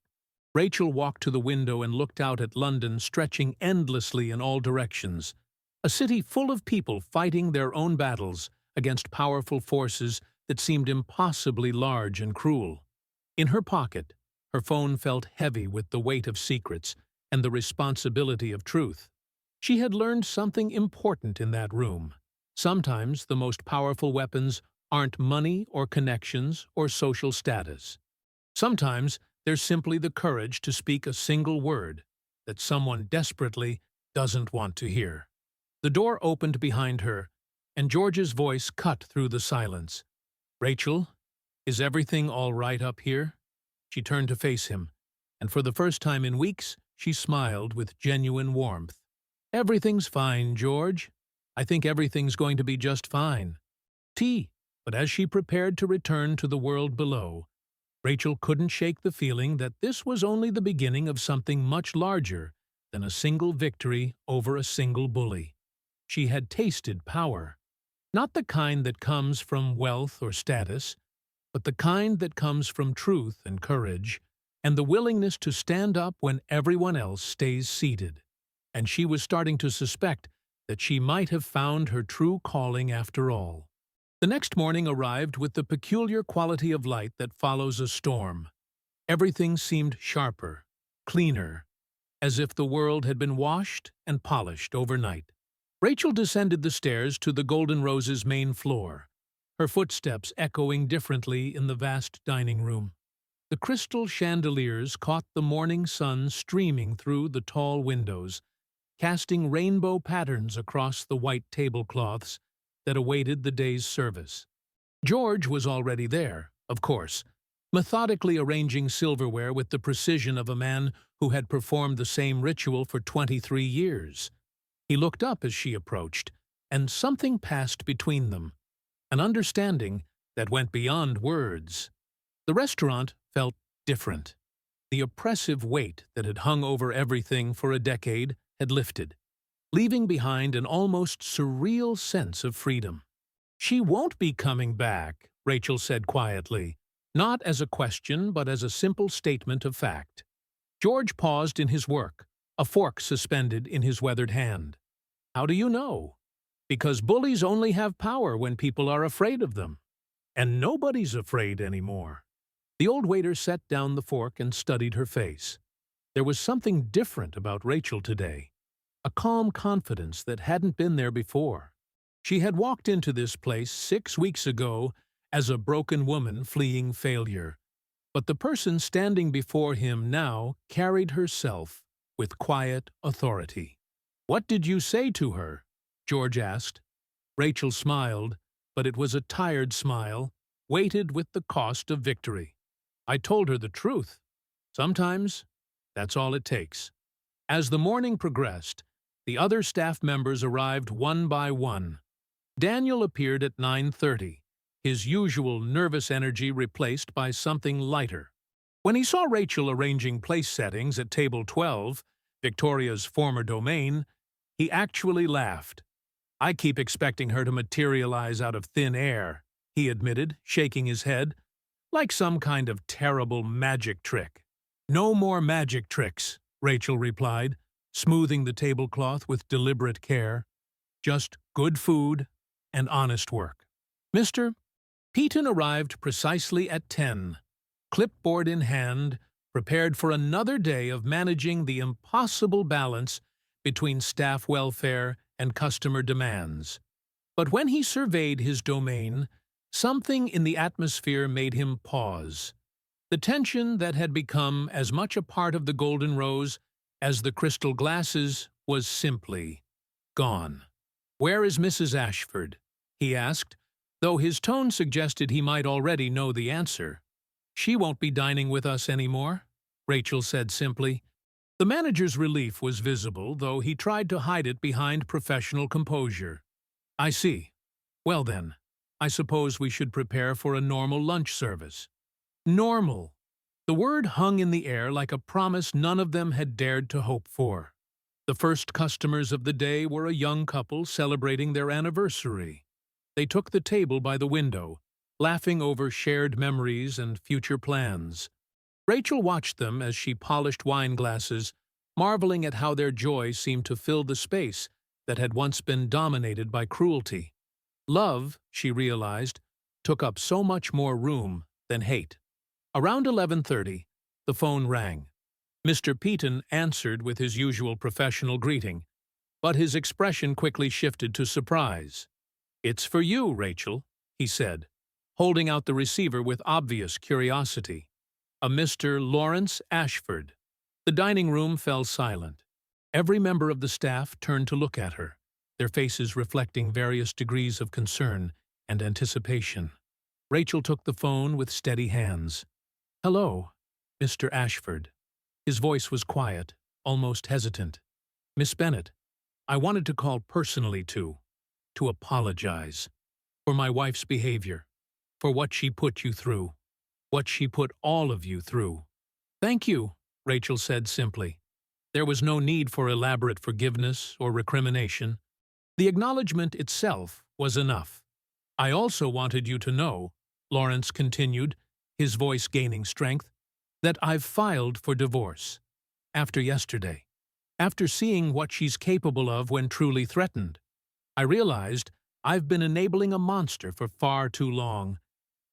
Speaker 1: Rachel walked to the window and looked out at London stretching endlessly in all directions, a city full of people fighting their own battles against powerful forces that seemed impossibly large and cruel. In her pocket, her phone felt heavy with the weight of secrets and the responsibility of truth. She had learned something important in that room. Sometimes the most powerful weapons aren't money or connections or social status. Sometimes there's simply the courage to speak a single word that someone desperately doesn't want to hear. The door opened behind her, and George's voice cut through the silence. "Rachel, is everything all right up here?" She turned to face him, and for the first time in weeks, she smiled with genuine warmth. "Everything's fine, George. I think everything's going to be just fine." Tea. But as she prepared to return to the world below, Rachel couldn't shake the feeling that this was only the beginning of something much larger than a single victory over a single bully. She had tasted power, not the kind that comes from wealth or status, but the kind that comes from truth and courage, and the willingness to stand up when everyone else stays seated. And she was starting to suspect that she might have found her true calling after all. The next morning arrived with the peculiar quality of light that follows a storm. Everything seemed sharper, cleaner, as if the world had been washed and polished overnight. Rachel descended the stairs to the Golden Rose's main floor, her footsteps echoing differently in the vast dining room. The crystal chandeliers caught the morning sun streaming through the tall windows, casting rainbow patterns across the white tablecloths that awaited the day's service. George was already there, of course, methodically arranging silverware with the precision of a man who had performed the same ritual for 23 years. He looked up as she approached, and something passed between them, an understanding that went beyond words. The restaurant felt different. The oppressive weight that had hung over everything for a decade had lifted. leaving behind an almost surreal sense of freedom. "She won't be coming back," Rachel said quietly, not as a question but as a simple statement of fact. George paused in his work, a fork suspended in his weathered hand. "How do you know?" "Because bullies only have power when people are afraid of them. And nobody's afraid anymore." The old waiter set down the fork and studied her face. There was something different about Rachel today, a calm confidence that hadn't been there before. She had walked into this place 6 weeks ago as a broken woman fleeing failure, but the person standing before him now carried herself with quiet authority. "What did you say to her?" George asked. Rachel smiled, but it was a tired smile, weighted with the cost of victory. "I told her the truth. Sometimes that's all it takes." As the morning progressed, the other staff members arrived one by one. Daniel appeared at 9:30, his usual nervous energy replaced by something lighter. When he saw Rachel arranging place settings at table 12, Victoria's former domain, he actually laughed. "I keep expecting her to materialize out of thin air," he admitted, shaking his head, "like some kind of terrible magic trick." "No more magic tricks," Rachel replied, smoothing the tablecloth with deliberate care. "Just good food and honest work." Mr. Peaton arrived precisely at 10, clipboard in hand, prepared for another day of managing the impossible balance between staff welfare and customer demands. But when he surveyed his domain, something in the atmosphere made him pause. The tension that had become as much a part of the Golden Rose as the crystal glasses was simply gone. "Where is Mrs. Ashford?" he asked, though his tone suggested he might already know the answer. "She won't be dining with us anymore," Rachel said simply. The manager's relief was visible, though he tried to hide it behind professional composure. "I see. Well then, I suppose we should prepare for a normal lunch service." Normal. The word hung in the air like a promise none of them had dared to hope for. The first customers of the day were a young couple celebrating their anniversary. They took the table by the window, laughing over shared memories and future plans. Rachel watched them as she polished wine glasses, marveling at how their joy seemed to fill the space that had once been dominated by cruelty. Love, she realized, took up so much more room than hate. Around 11:30, the phone rang. Mr. Peaton answered with his usual professional greeting, but his expression quickly shifted to surprise. "It's for you, Rachel," he said, holding out the receiver with obvious curiosity. "A Mr. Lawrence Ashford." The dining room fell silent. Every member of the staff turned to look at her, their faces reflecting various degrees of concern and anticipation. Rachel took the phone with steady hands. "Hello, Mr. Ashford." His voice was quiet, almost hesitant. "Miss Bennet, I wanted to call personally to apologize for my wife's behavior, for what she put you through, what she put all of you through." "Thank you," Rachel said simply. There was no need for elaborate forgiveness or recrimination. The acknowledgement itself was enough. "I also wanted you to know," Lawrence continued, his voice gaining strength, "that I've filed for divorce. After yesterday. After seeing what she's capable of when truly threatened. I realized I've been enabling a monster for far too long.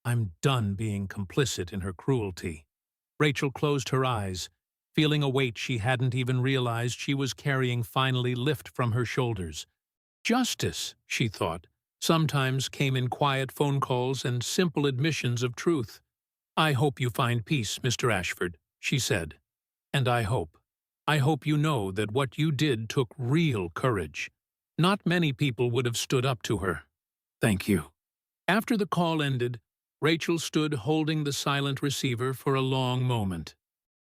Speaker 1: I'm done being complicit in her cruelty." Rachel closed her eyes, feeling a weight she hadn't even realized she was carrying finally lift from her shoulders. Justice, she thought, sometimes came in quiet phone calls and simple admissions of truth. "I hope you find peace, Mr. Ashford," she said. "And I hope you know that what you did took real courage. Not many people would have stood up to her. Thank you." After the call ended, Rachel stood holding the silent receiver for a long moment.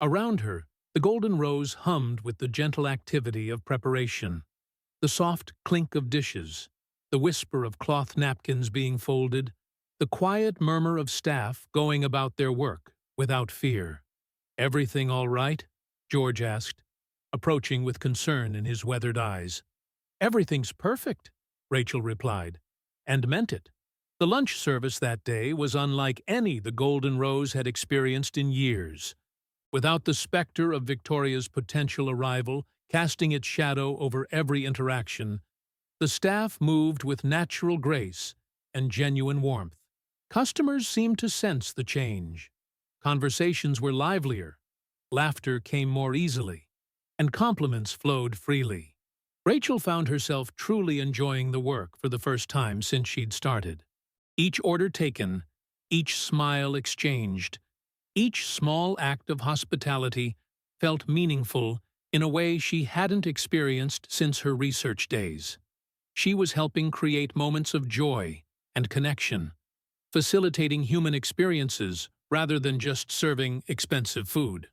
Speaker 1: Around her, the Golden Rose hummed with the gentle activity of preparation. The soft clink of dishes, the whisper of cloth napkins being folded, the quiet murmur of staff going about their work without fear. "Everything all right?" George asked, approaching with concern in his weathered eyes. "Everything's perfect," Rachel replied, and meant it. The lunch service that day was unlike any the Golden Rose had experienced in years. Without the specter of Victoria's potential arrival casting its shadow over every interaction, the staff moved with natural grace and genuine warmth. Customers seemed to sense the change. Conversations were livelier, laughter came more easily, and compliments flowed freely. Rachel found herself truly enjoying the work for the first time since she'd started. Each order taken, each smile exchanged, each small act of hospitality felt meaningful in a way she hadn't experienced since her research days. She was helping create moments of joy and connection, facilitating human experiences rather than just serving expensive food.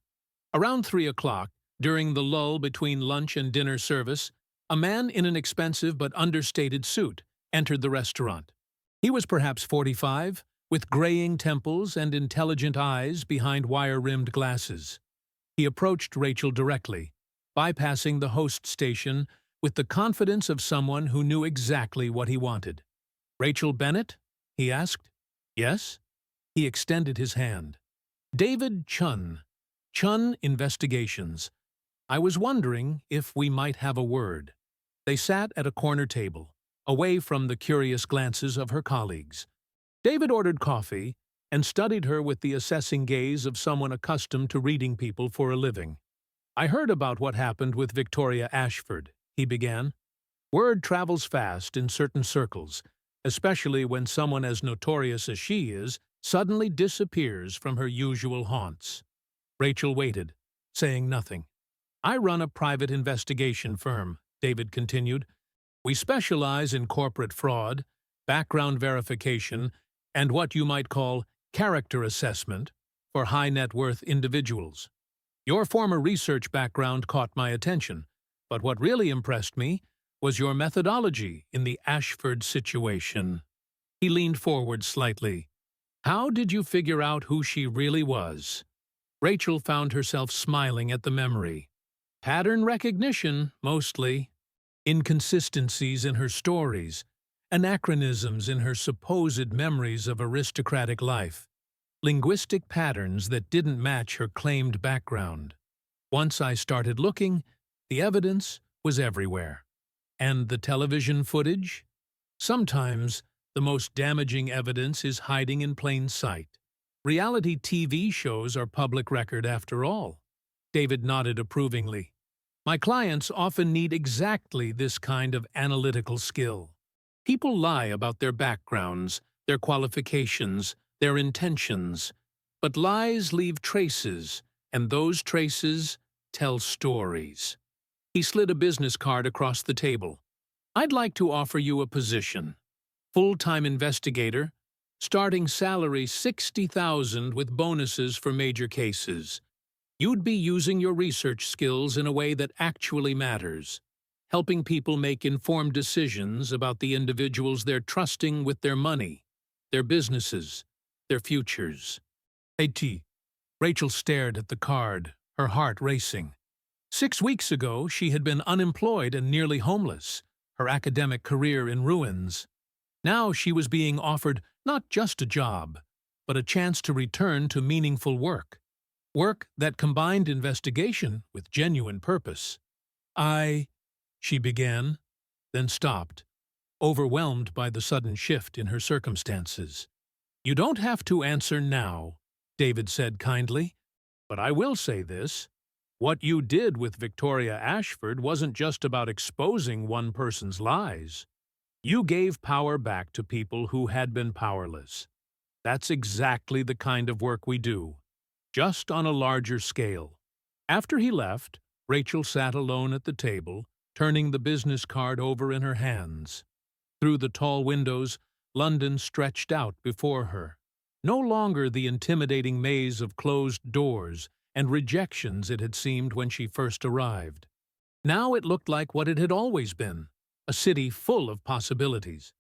Speaker 1: Around 3 o'clock, during the lull between lunch and dinner service, a man in an expensive but understated suit entered the restaurant. He was perhaps 45, with graying temples and intelligent eyes behind wire-rimmed glasses. He approached Rachel directly, bypassing the host station with the confidence of someone who knew exactly what he wanted. "Rachel Bennett?" he asked. "Yes?" He extended his hand. "David Chun. Chun Investigations. I was wondering if we might have a word." They sat at a corner table, away from the curious glances of her colleagues. David ordered coffee and studied her with the assessing gaze of someone accustomed to reading people for a living. "I heard about what happened with Victoria Ashford," he began. "Word travels fast in certain circles, especially when someone as notorious as she is suddenly disappears from her usual haunts." Rachel waited, saying nothing. "I run a private investigation firm," David continued. "We specialize in corporate fraud, background verification, and what you might call character assessment for high-net-worth individuals. Your former research background caught my attention, but what really impressed me was your methodology in the Ashford situation." He leaned forward slightly. "How did you figure out who she really was?" Rachel found herself smiling at the memory. "Pattern recognition, mostly. Inconsistencies in her stories, anachronisms in her supposed memories of aristocratic life, linguistic patterns that didn't match her claimed background. Once I started looking, the evidence was everywhere. And the television footage? Sometimes the most damaging evidence is hiding in plain sight. Reality TV shows are public record after all." David nodded approvingly. "My clients often need exactly this kind of analytical skill. People lie about their backgrounds, their qualifications, their intentions, but lies leave traces, and those traces tell stories." He slid a business card across the table. "I'd like to offer you a position. Full-time investigator, starting salary $60,000 with bonuses for major cases. You'd be using your research skills in a way that actually matters, helping people make informed decisions about the individuals they're trusting with their money, their businesses, their futures." "Hey, T." Rachel stared at the card, her heart racing. 6 weeks ago, she had been unemployed and nearly homeless, her academic career in ruins. Now she was being offered not just a job, but a chance to return to meaningful work. Work that combined investigation with genuine purpose. She began, then stopped, overwhelmed by the sudden shift in her circumstances. "You don't have to answer now," David said kindly, "but I will say this. What you did with Victoria Ashford wasn't just about exposing one person's lies. You gave power back to people who had been powerless. That's exactly the kind of work we do, just on a larger scale." After he left, Rachel sat alone at the table, turning the business card over in her hands. Through the tall windows, London stretched out before her. No longer the intimidating maze of closed doors and rejections it had seemed when she first arrived. Now it looked like what it had always been, a city full of possibilities.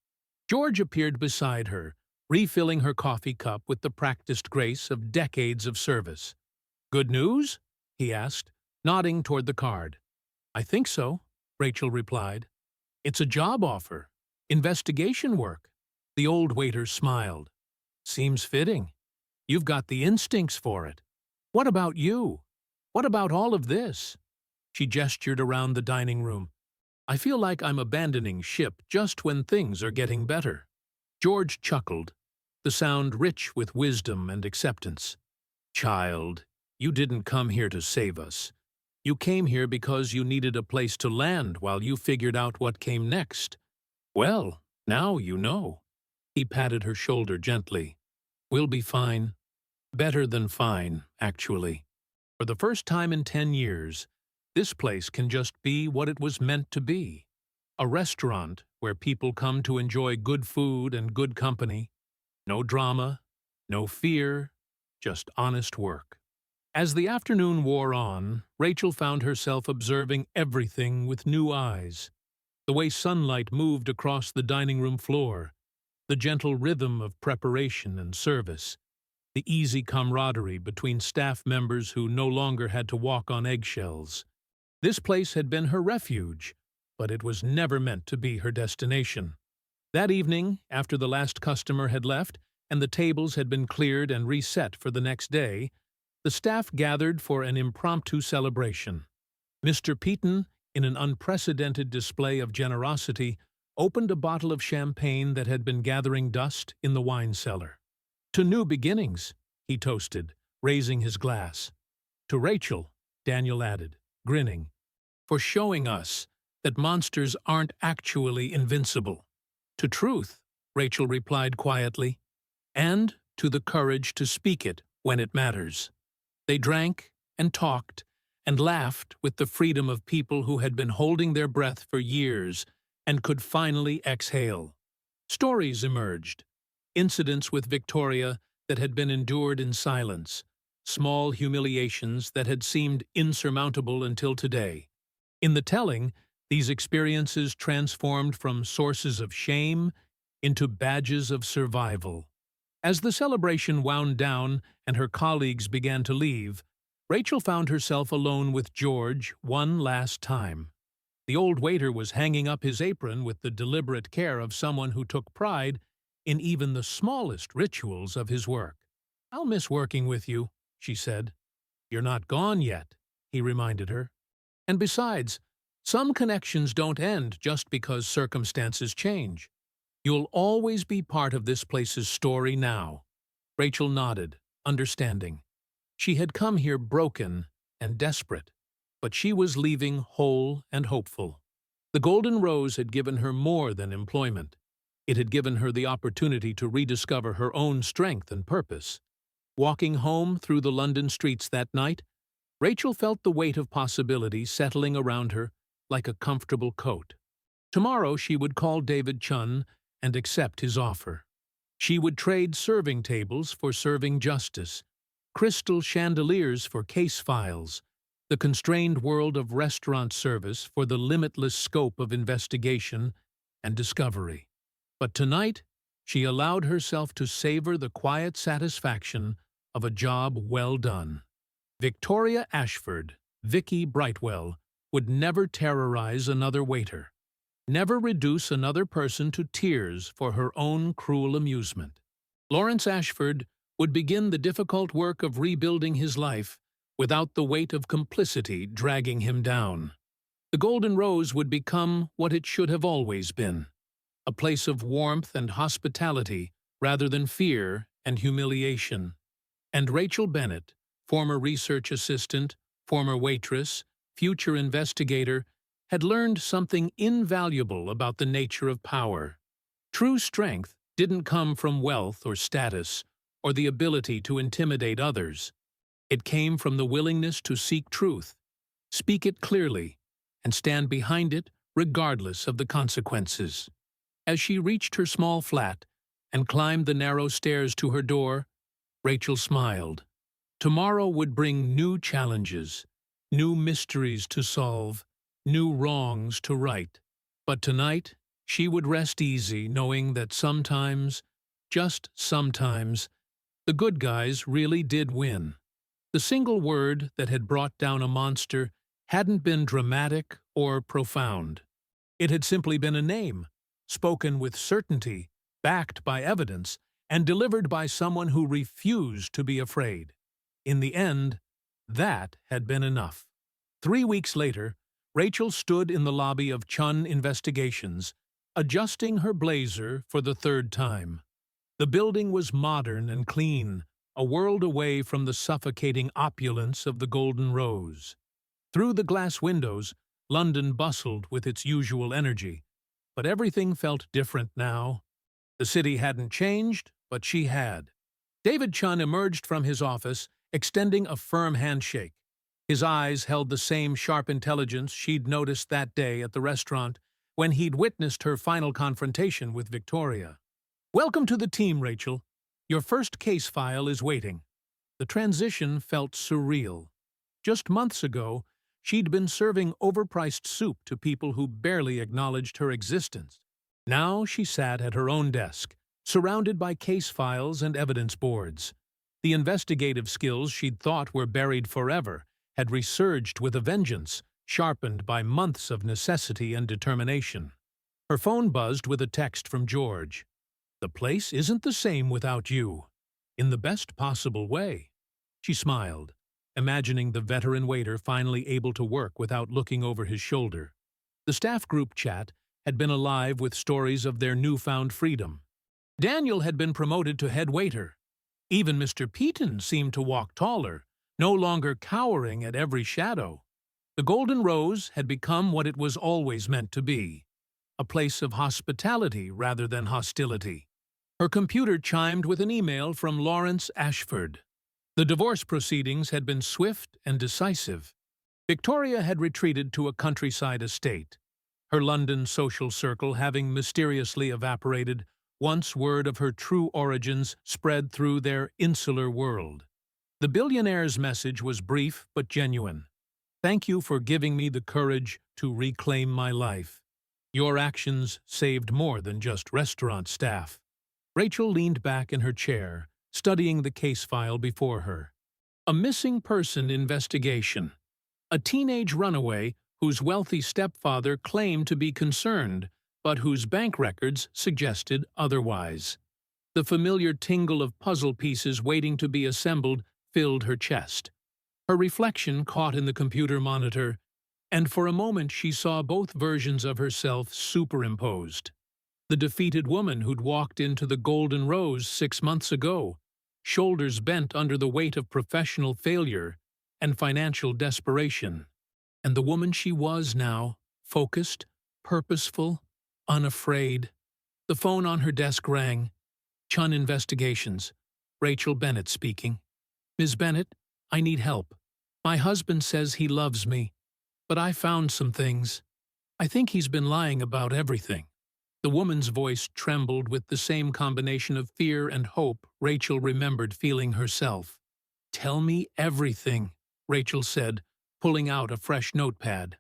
Speaker 1: George appeared beside her, refilling her coffee cup with the practiced grace of decades of service. "Good news?" he asked, nodding toward the card. "I think so," Rachel replied. It's a job offer. Investigation work. The old waiter smiled. Seems fitting. You've got the instincts for it. What about you? What about all of this? She gestured around the dining room. I feel like I'm abandoning ship just when things are getting better. George chuckled, the sound rich with wisdom and acceptance. Child, you didn't come here to save us. You came here because you needed a place to land while you figured out what came next. Well, now you know. He patted her shoulder gently. We'll be fine. Better than fine, actually. For the first time in 10 years, this place can just be what it was meant to be. A restaurant where people come to enjoy good food and good company. No drama, no fear, just honest work. As the afternoon wore on, Rachel found herself observing everything with new eyes. The way sunlight moved across the dining room floor, the gentle rhythm of preparation and service, the easy camaraderie between staff members who no longer had to walk on eggshells. This place had been her refuge, but it was never meant to be her destination. That evening, after the last customer had left and the tables had been cleared and reset for the next day, the staff gathered for an impromptu celebration. Mr. Peaton, in an unprecedented display of generosity, opened a bottle of champagne that had been gathering dust in the wine cellar. To new beginnings, he toasted, raising his glass. To Rachel, Daniel added, grinning, for showing us that monsters aren't actually invincible. To truth, Rachel replied quietly, and to the courage to speak it when it matters. They drank and talked and laughed with the freedom of people who had been holding their breath for years and could finally exhale. Stories emerged, incidents with Victoria that had been endured in silence, small humiliations that had seemed insurmountable until today. In the telling, these experiences transformed from sources of shame into badges of survival. As the celebration wound down and her colleagues began to leave, Rachel found herself alone with George one last time. The old waiter was hanging up his apron with the deliberate care of someone who took pride in even the smallest rituals of his work. "I'll miss working with you," she said. "You're not gone yet," he reminded her. "And besides, some connections don't end just because circumstances change. You'll always be part of this place's story now." Rachel nodded, understanding. She had come here broken and desperate, but she was leaving whole and hopeful. The Golden Rose had given her more than employment. It had given her the opportunity to rediscover her own strength and purpose. Walking home through the London streets that night, Rachel felt the weight of possibility settling around her like a comfortable coat. Tomorrow she would call David Chun and accept his offer. She would trade serving tables for serving justice, crystal chandeliers for case files, the constrained world of restaurant service for the limitless scope of investigation and discovery. But tonight, she allowed herself to savor the quiet satisfaction of a job well done. Victoria Ashford, Vicky Brightwell, would never terrorize another waiter, never reduce another person to tears for her own cruel amusement. Lawrence Ashford would begin the difficult work of rebuilding his life without the weight of complicity dragging him down. The Golden Rose would become what it should have always been, a place of warmth and hospitality rather than fear and humiliation. And Rachel Bennett, former research assistant, former waitress, future investigator, had learned something invaluable about the nature of power. True strength didn't come from wealth or status or the ability to intimidate others. It came from the willingness to seek truth, speak it clearly, and stand behind it regardless of the consequences. As she reached her small flat and climbed the narrow stairs to her door, Rachel smiled. Tomorrow would bring new challenges, new mysteries to solve, new wrongs to right. But tonight, she would rest easy knowing that sometimes, just sometimes, the good guys really did win. The single word that had brought down a monster hadn't been dramatic or profound. It had simply been a name, spoken with certainty, backed by evidence, and delivered by someone who refused to be afraid. In the end, that had been enough. 3 weeks later, Rachel stood in the lobby of Chun Investigations, adjusting her blazer for the third time. The building was modern and clean, a world away from the suffocating opulence of the Golden Rose. Through the glass windows, London bustled with its usual energy, but everything felt different now. The city hadn't changed, but she had. David Chun emerged from his office, extending a firm handshake. His eyes held the same sharp intelligence she'd noticed that day at the restaurant when he'd witnessed her final confrontation with Victoria. "Welcome to the team, Rachel. Your first case file is waiting." The transition felt surreal. Just months ago, she'd been serving overpriced soup to people who barely acknowledged her existence. Now she sat at her own desk, surrounded by case files and evidence boards. The investigative skills she'd thought were buried forever had resurged with a vengeance, sharpened by months of necessity and determination. Her phone buzzed with a text from George. "The place isn't the same without you." In the best possible way. She smiled, imagining the veteran waiter finally able to work without looking over his shoulder. The staff group chat had been alive with stories of their newfound freedom. Daniel had been promoted to head waiter. Even Mr. Peaton seemed to walk taller, no longer cowering at every shadow. The Golden Rose had become what it was always meant to be, a place of hospitality rather than hostility. Her computer chimed with an email from Lawrence Ashford. The divorce proceedings had been swift and decisive. Victoria had retreated to a countryside estate, her London social circle having mysteriously evaporated once word of her true origins spread through their insular world. The billionaire's message was brief but genuine. "Thank you for giving me the courage to reclaim my life. Your actions saved more than just restaurant staff." Rachel leaned back in her chair, studying the case file before her. A missing person investigation. A teenage runaway whose wealthy stepfather claimed to be concerned, but whose bank records suggested otherwise. The familiar tingle of puzzle pieces waiting to be assembled filled her chest. Her reflection caught in the computer monitor, and for a moment she saw both versions of herself superimposed. The defeated woman who'd walked into the Golden Rose 6 months ago, shoulders bent under the weight of professional failure and financial desperation. And the woman she was now, focused, purposeful, unafraid. The phone on her desk rang. Chun Investigations. Rachel Bennett speaking. "Ms. Bennett, I need help. My husband says he loves me, but I found some things. I think he's been lying about everything." The woman's voice trembled with the same combination of fear and hope Rachel remembered feeling herself. "Tell me everything," Rachel said, pulling out a fresh notepad.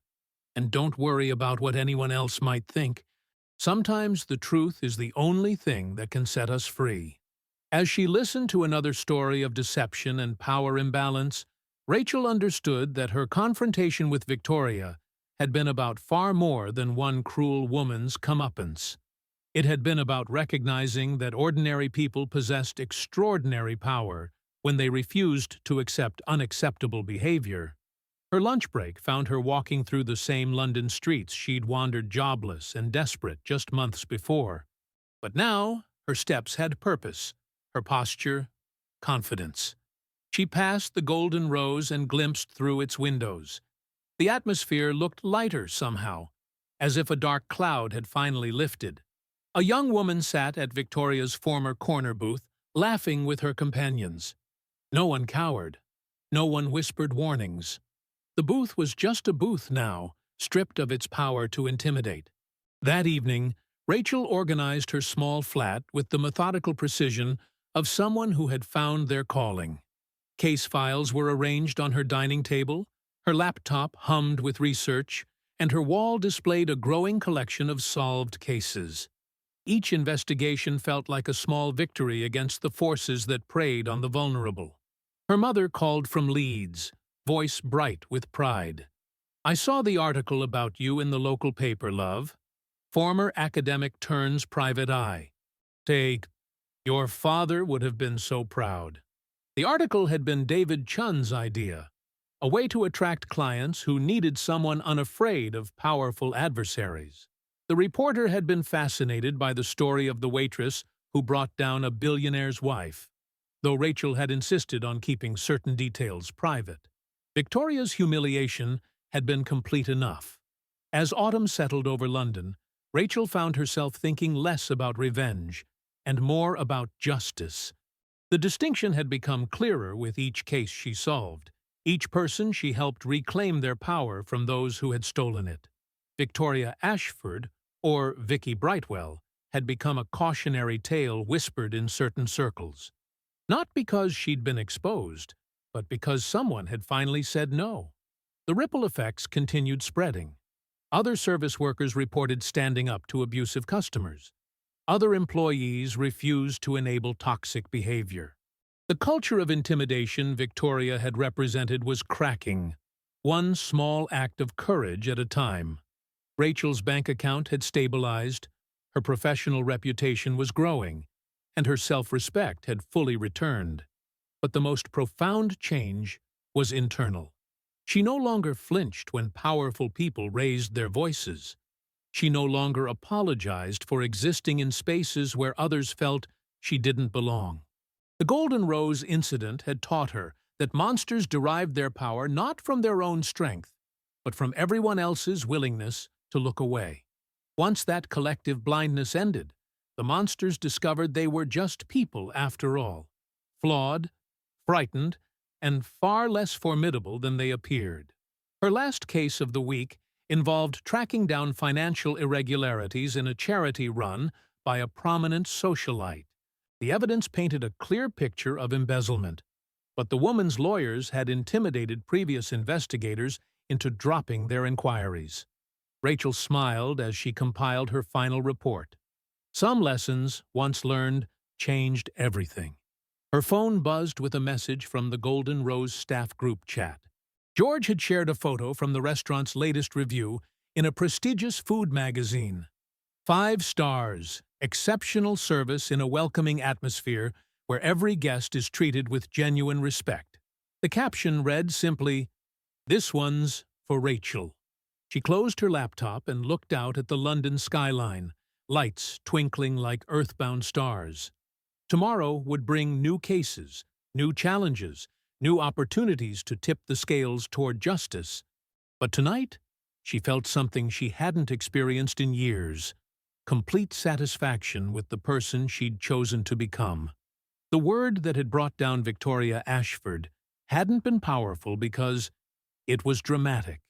Speaker 1: "And don't worry about what anyone else might think. Sometimes the truth is the only thing that can set us free." As she listened to another story of deception and power imbalance, Rachel understood that her confrontation with Victoria had been about far more than one cruel woman's comeuppance. It had been about recognizing that ordinary people possessed extraordinary power when they refused to accept unacceptable behavior. Her lunch break found her walking through the same London streets she'd wandered jobless and desperate just months before. But now her steps had purpose, her posture, confidence. She passed the Golden Rose and glimpsed through its windows. The atmosphere looked lighter somehow, as if a dark cloud had finally lifted. A young woman sat at Victoria's former corner booth, laughing with her companions. No one cowered. No one whispered warnings. The booth was just a booth now, stripped of its power to intimidate. That evening, Rachel organized her small flat with the methodical precision of someone who had found their calling. Case files were arranged on her dining table, her laptop hummed with research, and her wall displayed a growing collection of solved cases. Each investigation felt like a small victory against the forces that preyed on the vulnerable. Her mother called from Leeds, voice bright with pride. "I saw the article about you in the local paper, love. Former academic turns private eye. Take, your father would have been so proud. The article had been David Chun's idea, a way to attract clients who needed someone unafraid of powerful adversaries. The reporter had been fascinated by the story of the waitress who brought down a billionaire's wife, though Rachel had insisted on keeping certain details private. Victoria's humiliation had been complete enough. As autumn settled over London, Rachel found herself thinking less about revenge and more about justice. The distinction had become clearer with each case she solved. Each person she helped reclaim their power from those who had stolen it. Victoria Ashford, or Vicky Brightwell, had become a cautionary tale whispered in certain circles. Not because she'd been exposed, but because someone had finally said no. The ripple effects continued spreading. Other service workers reported standing up to abusive customers. Other employees refused to enable toxic behavior. The culture of intimidation Victoria had represented was cracking, one small act of courage at a time. Rachel's bank account had stabilized, her professional reputation was growing, and her self-respect had fully returned. But the most profound change was internal. She no longer flinched when powerful people raised their voices. She no longer apologized for existing in spaces where others felt she didn't belong. The Golden Rose incident had taught her that monsters derived their power not from their own strength, but from everyone else's willingness to look away. Once that collective blindness ended, the monsters discovered they were just people after all, flawed, frightened, and far less formidable than they appeared. Her last case of the week involved tracking down financial irregularities in a charity run by a prominent socialite. The evidence painted a clear picture of embezzlement, but the woman's lawyers had intimidated previous investigators into dropping their inquiries. Rachel smiled as she compiled her final report. Some lessons, once learned, changed everything. Her phone buzzed with a message from the Golden Rose staff group chat. George had shared a photo from the restaurant's latest review in a prestigious food magazine. 5 stars, exceptional service in a welcoming atmosphere where every guest is treated with genuine respect. The caption read simply, "This one's for Rachel." She closed her laptop and looked out at the London skyline, lights twinkling like earthbound stars. Tomorrow would bring new cases, new challenges, new opportunities to tip the scales toward justice. But tonight, she felt something she hadn't experienced in years: complete satisfaction with the person she'd chosen to become. The word that had brought down Victoria Ashford hadn't been powerful because it was dramatic.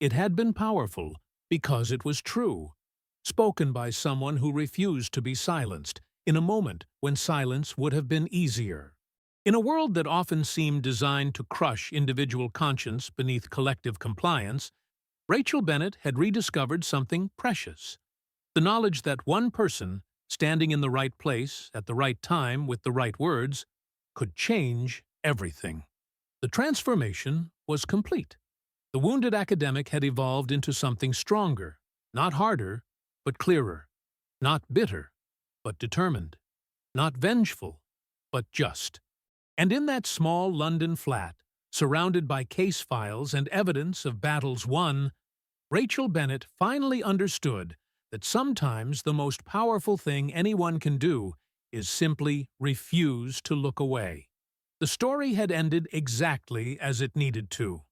Speaker 1: It had been powerful because it was true, spoken by someone who refused to be silenced in a moment when silence would have been easier. In a world that often seemed designed to crush individual conscience beneath collective compliance, Rachel Bennett had rediscovered something precious: the knowledge that one person, standing in the right place at the right time with the right words, could change everything. The transformation was complete. The wounded academic had evolved into something stronger, not harder, but clearer, not bitter, but determined, not vengeful, but just. And in that small London flat, surrounded by case files and evidence of battles won, Rachel Bennett finally understood that sometimes the most powerful thing anyone can do is simply refuse to look away. The story had ended exactly as it needed to,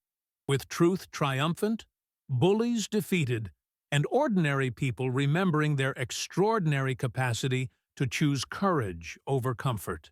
Speaker 1: with truth triumphant, bullies defeated, and ordinary people remembering their extraordinary capacity to choose courage over comfort.